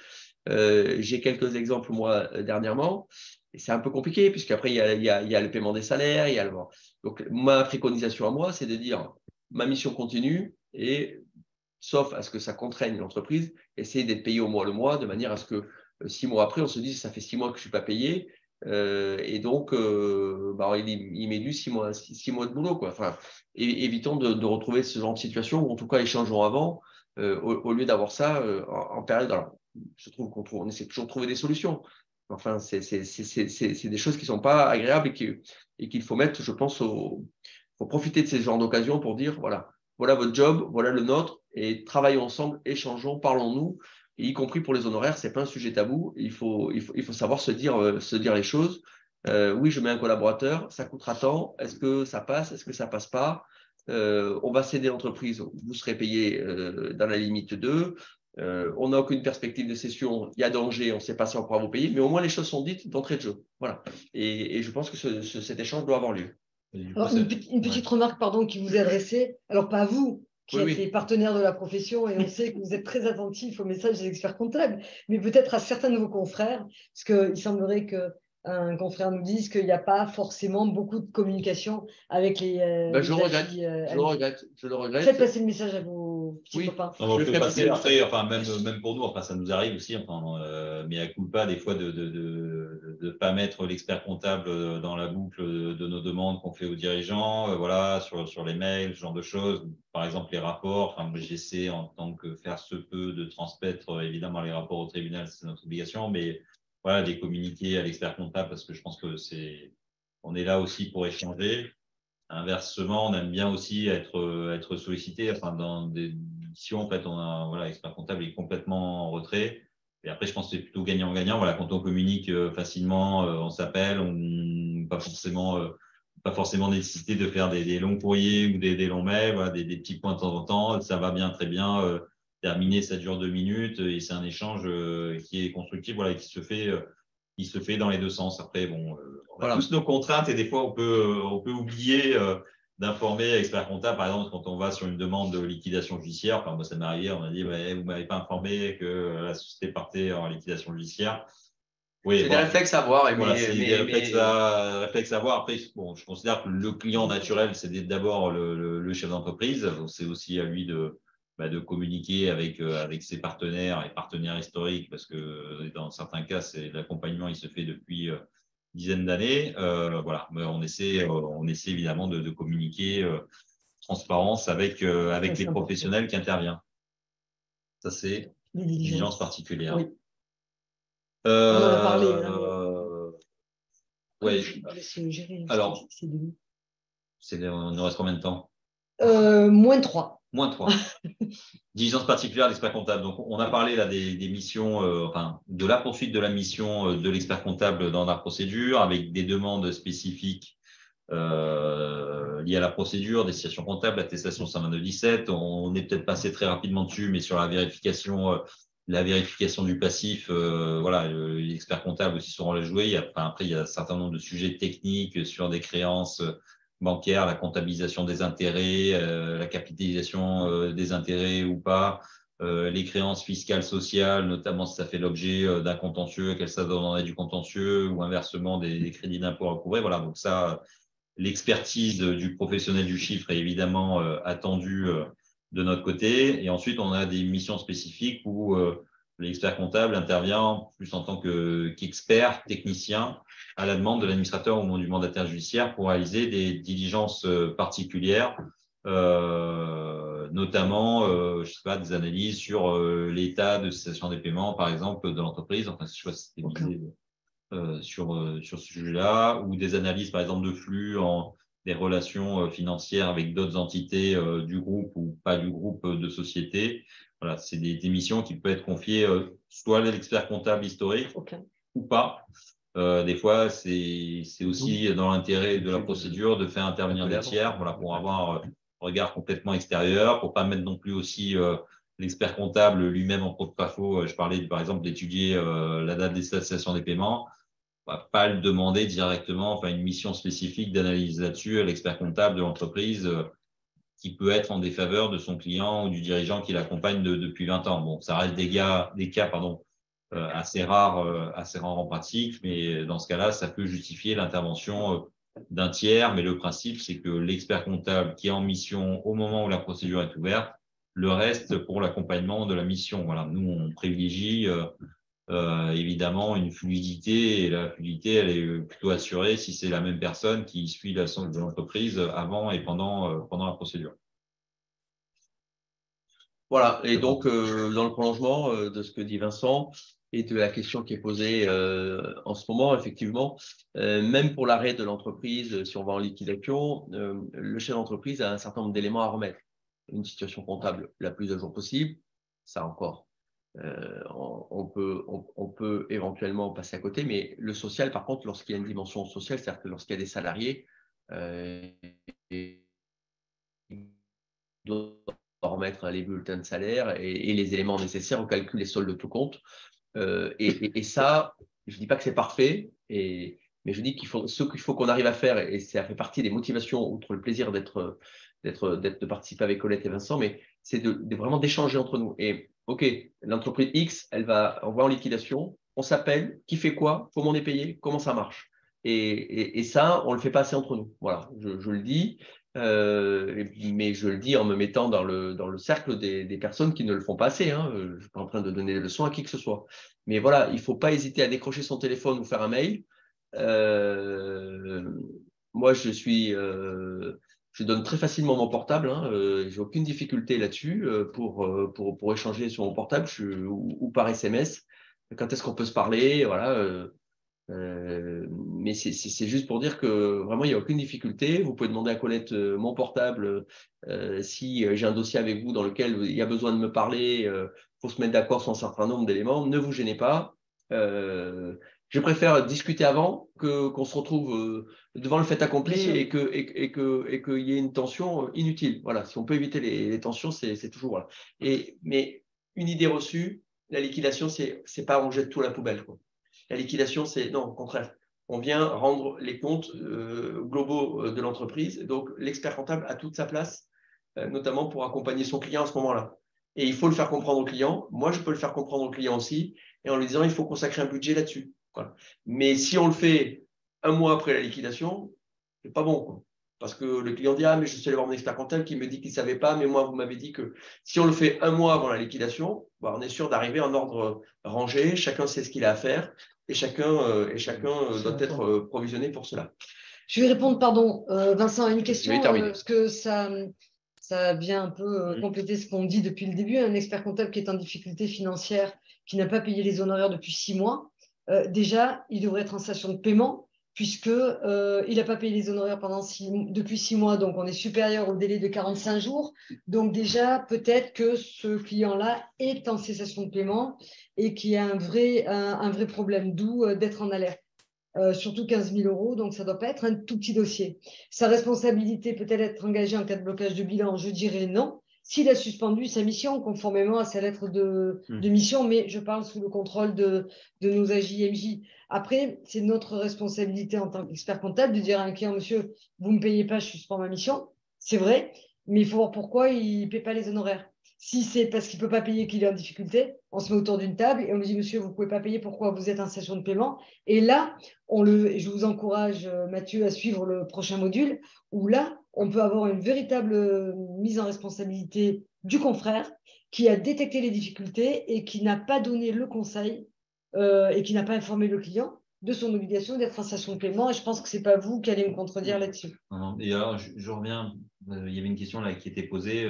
j'ai quelques exemples, moi, dernièrement. Et c'est un peu compliqué, puisqu'après, il y a le paiement des salaires. Donc, ma préconisation à moi, c'est de dire ma mission continue et sauf à ce que ça contraigne l'entreprise, essayer d'être payé au mois le mois, de manière à ce que 6 mois après, on se dise ça fait 6 mois que je ne suis pas payé, et donc il met du 6 mois, 6 mois de boulot. Quoi. Enfin, évitons de retrouver ce genre de situation, ou en tout cas échangeons avant, au lieu d'avoir ça en période. Alors, je trouve on essaie toujours de trouver des solutions. Enfin, c'est des choses qui ne sont pas agréables et qu'il faut mettre, je pense, faut profiter de ces genres d'occasions pour dire voilà votre job, voilà le nôtre, et travaillons ensemble, échangeons, parlons-nous, et y compris pour les honoraires, ce n'est pas un sujet tabou, il faut savoir se dire les choses. Oui, je mets un collaborateur, ça coûtera tant, est-ce que ça passe, est-ce que ça passe pas, on va céder l'entreprise, vous serez payé dans la limite 2, on n'a aucune perspective de cession, il y a danger, on ne sait pas si on pourra vous payer, mais au moins les choses sont dites d'entrée de jeu. Voilà. Et je pense que cet écéchange doit avoir lieu. Alors, une petite remarque pardon, qui vous est adressée, alors pas à vous, qui êtes les partenaires de la profession, et on sait que vous êtes très attentifs aux messages des experts comptables, mais peut-être à certains de vos confrères, parce qu'il semblerait qu'un confrère nous dise qu'il n'y a pas forcément beaucoup de communication avec les. Je le regrette. Faites passer le message à vos petits copains. On le fait passer après, enfin, même pour nous, enfin, ça nous arrive aussi, mais à culpa des fois de pas mettre l'expert comptable dans la boucle de nos demandes qu'on fait aux dirigeants, voilà, sur les mails, ce genre de choses. Par exemple, les rapports, enfin, j'essaie en tant que faire se peut de transmettre évidemment les rapports au tribunal, c'est notre obligation, mais voilà, des communiquer à l'expert comptable parce que je pense que on est là aussi pour échanger. Inversement, on aime bien aussi être sollicité. Enfin, dans des missions, en fait, voilà, l'expert comptable est complètement en retrait. Et après, je pense que c'est plutôt gagnant-gagnant. Voilà, quand on communique facilement, on s'appelle, on pas forcément nécessité de faire des longs courriers ou des longs mails, voilà, des petits points de temps en temps. Ça va bien, très bien. Terminé, ça dure 2 minutes et c'est un échange qui est constructif, voilà, qui se fait dans les deux sens. Après, bon, on a tous nos contraintes et des fois, on peut oublier d'informer l'expert comptable. Par exemple, quand on va sur une demande de liquidation judiciaire, enfin, moi, ça m'est arrivé, on a dit, ouais, vous ne m'avez pas informé que la société partait en liquidation judiciaire. Oui, c'est des réflexes à avoir. Voilà, c'est des réflexes à avoir. Après, bon, je considère que le client naturel, c'est d'abord le chef d'entreprise. C'est aussi à lui de communiquer avec ses partenaires et partenaires historiques, parce que dans certains cas, l'accompagnement, il se fait depuis dizaines d'années. Voilà, mais on essaie évidemment de communiquer transparence avec les professionnels qui interviennent. Ça, c'est une diligence particulière. Oui. On en a parlé. Oui. Alors, on nous reste combien de temps? Moins de 3. Moins de 3. Diligence particulière, l'expert comptable. Donc, on a parlé là des missions, de la poursuite de la mission de l'expert comptable dans la procédure, avec des demandes spécifiques liées à la procédure, destination comptable, attestation 122-17. On est peut-être passé très rapidement dessus, mais sur la vérification la vérification du passif, voilà, l'expert comptable aussi saura le jouer. Après, il y a un certain nombre de sujets techniques sur des créances bancaires, la comptabilisation des intérêts, la capitalisation des intérêts ou pas, les créances fiscales, sociales, notamment si ça fait l'objet d'un contentieux, quel ça en est du contentieux, ou inversement des crédits d'impôt à recouvrer. Voilà, donc ça, l'expertise du professionnel du chiffre est évidemment attendue de notre côté. Et ensuite, on a des missions spécifiques où l'expert comptable intervient plus en tant qu'expert, technicien, à la demande de l'administrateur ou du mandataire judiciaire pour réaliser des diligences particulières, notamment, je sais pas, des analyses sur l'état de cessation des paiements, par exemple, de l'entreprise. Enfin, je sais pas si c'était visé sur ce sujet-là, ou des analyses, par exemple, de flux des relations financières avec d'autres entités du groupe ou pas du groupe de société. Voilà, c'est des missions qui peuvent être confiées soit à l'expert comptable historique ou pas. Des fois, c'est aussi dans l'intérêt de la procédure de faire intervenir des tiers, voilà, pour avoir un regard complètement extérieur, pour pas mettre non plus aussi l'expert comptable lui-même en porte-à-faux. Je parlais par exemple d'étudier la date des cessations des paiements. On va pas le demander directement, enfin une mission spécifique d'analyse là-dessus à l'expert comptable de l'entreprise qui peut être en défaveur de son client ou du dirigeant qui l'accompagne depuis 20 ans. Bon, ça reste des cas assez rares en pratique, mais dans ce cas-là, ça peut justifier l'intervention d'un tiers. Mais le principe, c'est que l'expert comptable qui est en mission au moment où la procédure est ouverte, le reste pour l'accompagnement de la mission. Voilà, nous, on privilégie évidemment une fluidité, et la fluidité, elle est plutôt assurée si c'est la même personne qui suit la de l'entreprise avant et pendant la procédure. Voilà, et donc dans le prolongement de ce que dit Vincent et de la question qui est posée en ce moment, effectivement, même pour l'arrêt de l'entreprise, si on va en liquidation, le chef d'entreprise a un certain nombre d'éléments à remettre. Une situation comptable la plus à jour possible, ça encore. On peut éventuellement passer à côté, mais le social, par contre, lorsqu'il y a une dimension sociale, c'est-à-dire que lorsqu'il y a des salariés, il doit remettre les bulletins de salaire et les éléments nécessaires au calcul des soldes de tout compte. Et ça, je ne dis pas que c'est parfait, mais je dis ce qu'il faut qu'on arrive à faire, et ça fait partie des motivations, outre le plaisir de participer avec Colette et Vincent, mais c'est de vraiment d'échanger entre nous. Et OK, l'entreprise X, on va en liquidation, on s'appelle, qui fait quoi, comment on est payé, comment ça marche. Et ça, on ne le fait pas assez entre nous. Voilà, je le dis, mais je le dis en me mettant dans le cercle des personnes qui ne le font pas assez. Hein. Je ne suis pas en train de donner des leçons à qui que ce soit. Mais voilà, il ne faut pas hésiter à décrocher son téléphone ou faire un mail. Moi, je donne très facilement mon portable. Hein. J'ai aucune difficulté là-dessus pour échanger sur mon portable ou par SMS. Quand est-ce qu'on peut se parler, voilà. Mais c'est juste pour dire que vraiment, il n'y a aucune difficulté. Vous pouvez demander à Colette mon portable si j'ai un dossier avec vous dans lequel il y a besoin de me parler. Faut se mettre d'accord sur un certain nombre d'éléments. Ne vous gênez pas. Je préfère discuter avant qu'on se retrouve devant le fait accompli et qu'il y ait une tension inutile. Voilà, si on peut éviter les tensions, c'est toujours voilà. Mais une idée reçue, la liquidation, c'est pas on jette tout à la poubelle, quoi. La liquidation, c'est non, au contraire. On vient rendre les comptes globaux de l'entreprise. Donc, l'expert comptable a toute sa place, notamment pour accompagner son client à ce moment-là. Et il faut le faire comprendre au client. Moi, je peux le faire comprendre au client aussi, et en lui disant, il faut consacrer un budget là-dessus. Voilà. Mais si on le fait un mois après la liquidation, c'est pas bon, quoi. Parce que le client dit, ah, mais je suis allé voir mon expert comptable qui me dit qu'il ne savait pas, mais moi, vous m'avez dit que si on le fait un mois avant la liquidation, bah, on est sûr d'arriver en ordre rangé, chacun sait ce qu'il a à faire, et chacun doit être provisionné pour cela. Je vais répondre, pardon, Vincent, à une question, parce que ça vient un peu compléter ce qu'on dit depuis le début. Un expert comptable qui est en difficulté financière, qui n'a pas payé les honoraires depuis 6 mois, déjà, il devrait être en station de paiement, puisqu'il n'a pas payé les honoraires depuis 6 mois, donc on est supérieur au délai de 45 jours. Donc déjà, peut-être que ce client-là est en cessation de paiement et qu'il y a un vrai problème, d'où d'être en alerte. Surtout 15 000 euros, donc ça ne doit pas être un tout petit dossier. Sa responsabilité peut-elle être engagée en cas de blocage de bilan? Je dirais non, s'il a suspendu sa mission conformément à sa lettre de mission, mais je parle sous le contrôle de nos AJMJ. Après, c'est notre responsabilité en tant qu'expert comptable de dire à un client, monsieur, vous ne me payez pas, je suspends ma mission. C'est vrai, mais il faut voir pourquoi il ne paie pas les honoraires. Si c'est parce qu'il ne peut pas payer qu'il est en difficulté, on se met autour d'une table et on lui dit, monsieur, vous ne pouvez pas payer, pourquoi vous êtes en cessation de paiement? Et là, je vous encourage, Mathieu, à suivre le prochain module, où là, on peut avoir une véritable mise en responsabilité du confrère qui a détecté les difficultés et qui n'a pas donné le conseil et qui n'a pas informé le client de son obligation d'être en cessation de paiement. Et je pense que ce n'est pas vous qui allez me contredire là-dessus. Et alors, je reviens, il y avait une question là qui était posée,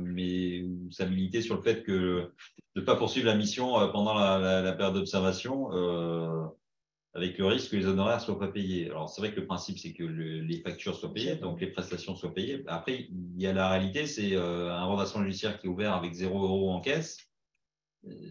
mais ça militait sur le fait que de ne pas poursuivre la mission pendant la période d'observation, avec le risque que les honoraires ne soient pas payés. Alors, c'est vrai que le principe, c'est que les factures soient payées, donc les prestations soient payées. Après, il y a la réalité, c'est un redressement judiciaire qui est ouvert avec 0 € en caisse.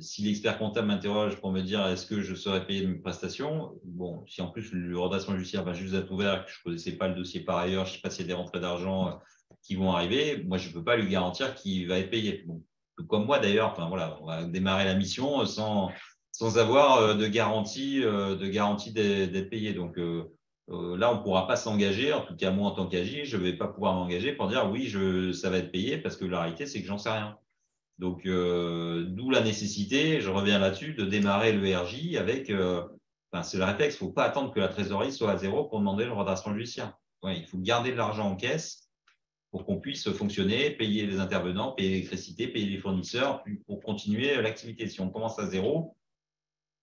Si l'expert comptable m'interroge pour me dire est-ce que je serai payé de mes prestations, bon, si en plus le redressement judiciaire va juste être ouvert, que je ne connaissais pas le dossier par ailleurs, je ne sais pas s'il y a des rentrées d'argent qui vont arriver, moi je ne peux pas lui garantir qu'il va être payé. Bon, tout comme moi d'ailleurs, enfin voilà, on va démarrer la mission sans avoir de garantie d'être payé. Donc là, on ne pourra pas s'engager, en tout cas moi en tant qu'AJ, je ne vais pas pouvoir m'engager pour dire oui, ça va être payé parce que la réalité, c'est que j'en sais rien. Donc, d'où la nécessité, je reviens là-dessus, de démarrer le RJ avec, c'est le réflexe, il ne faut pas attendre que la trésorerie soit à 0 pour demander le redressement judiciaire. Ouais, il faut garder de l'argent en caisse pour qu'on puisse fonctionner, payer les intervenants, payer l'électricité, payer les fournisseurs, pour continuer l'activité. Si on commence à 0,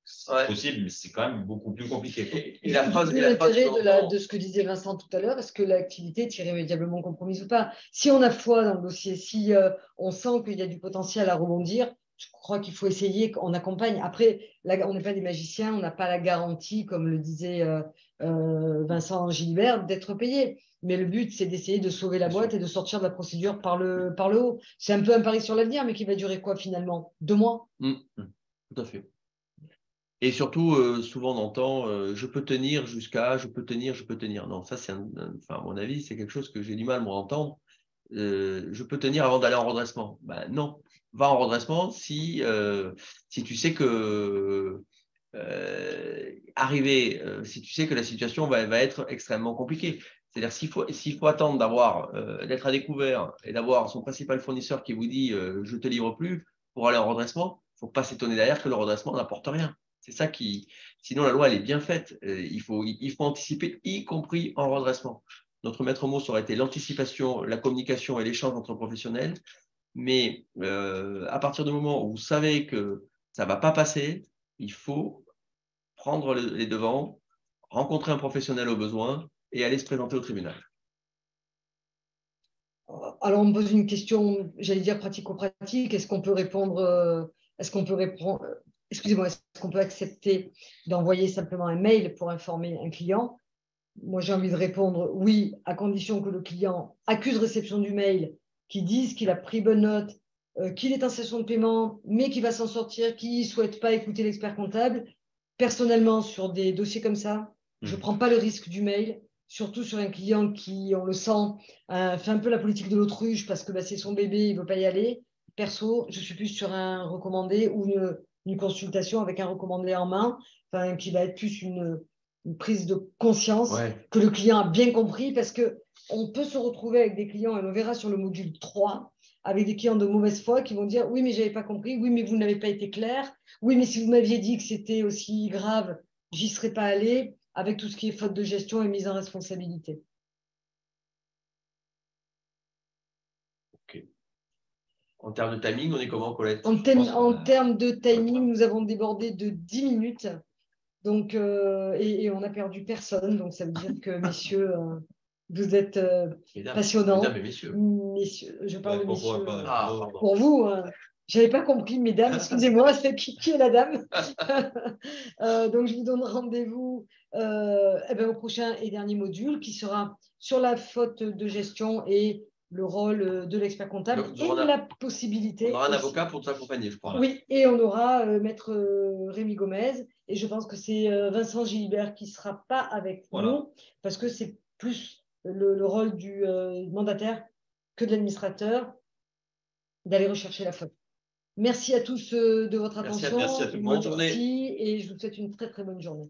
c'est possible, mais c'est quand même beaucoup plus compliqué. Et l'intérêt de ce que disait Vincent tout à l'heure, est-ce que l'activité est irrémédiablement compromise ou pas? Si on a foi dans le dossier, si on sent qu'il y a du potentiel à rebondir, je crois qu'il faut essayer qu'on accompagne. Après, on n'est pas des magiciens, on n'a pas la garantie, comme le disait Vincent Gilbert, d'être payé. Mais le but, c'est d'essayer de sauver la boîte et de sortir de la procédure par le haut. C'est un peu un pari sur l'avenir, mais qui va durer quoi finalement? 2 mois? Tout à fait. Et surtout, souvent on entend je peux tenir jusqu'à, je peux tenir. Non, ça, à mon avis, c'est quelque chose que j'ai du mal, moi, à entendre. Je peux tenir avant d'aller en redressement. Ben, non, va en redressement si tu sais que si tu sais que la situation va être extrêmement compliquée. C'est-à-dire s'il faut attendre d'être à découvert et d'avoir son principal fournisseur qui vous dit je ne te livre plus pour aller en redressement, il ne faut pas s'étonner derrière que le redressement n'apporte rien. C'est ça qui… Sinon, la loi, elle est bien faite. Il faut anticiper, y compris en redressement. Notre maître mot, ça aurait été l'anticipation, la communication et l'échange entre professionnels. Mais à partir du moment où vous savez que ça ne va pas passer, il faut prendre les devants, rencontrer un professionnel au besoin et aller se présenter au tribunal. Alors, on me pose une question, j'allais dire pratico-pratique. Est-ce qu'on peut répondre excusez-moi, est-ce qu'on peut accepter d'envoyer simplement un mail pour informer un client? Moi, j'ai envie de répondre oui, à condition que le client accuse réception du mail, qu'il dise qu'il a pris bonne note, qu'il est en cessation de paiement, mais qu'il va s'en sortir, qu'il ne souhaite pas écouter l'expert comptable. Personnellement, sur des dossiers comme ça, je ne prends pas le risque du mail, surtout sur un client qui, on le sent, fait un peu la politique de l'autruche parce que c'est son bébé, il ne veut pas y aller. Perso, je suis plus sur un recommandé ou une consultation avec un recommandé en main, qui va être plus une prise de conscience que le client a bien compris, parce qu'on peut se retrouver avec des clients, et on verra sur le module 3, avec des clients de mauvaise foi qui vont dire oui, mais je n'avais pas compris, oui, mais vous n'avez pas été clair, oui, mais si vous m'aviez dit que c'était aussi grave, j'y serais pas allé, avec tout ce qui est faute de gestion et mise en responsabilité. Ok. En termes de timing, on est comment, Colette? En termes de timing, nous avons débordé de 10 minutes. Donc, et on n'a perdu personne. Donc, ça veut dire que, messieurs, vous êtes passionnants. Mesdames et messieurs. Messieurs, je parle de messieurs. Pour vous, je n'avais pas compris, mesdames, excusez-moi, qui est la dame? Donc, je vous donne rendez-vous au prochain et dernier module qui sera sur la faute de gestion et le rôle de l'expert comptable la possibilité. On aura un avocat pour t'accompagner, je crois. Oui, et on aura maître Rémi Gomez, et je pense que c'est Vincent Gilbert qui ne sera pas avec nous, parce que c'est plus le rôle du mandataire que de l'administrateur. d'aller rechercher la feuille. Merci à tous de votre attention. Merci à tout le monde. Bonne journée. Et je vous souhaite une très très bonne journée.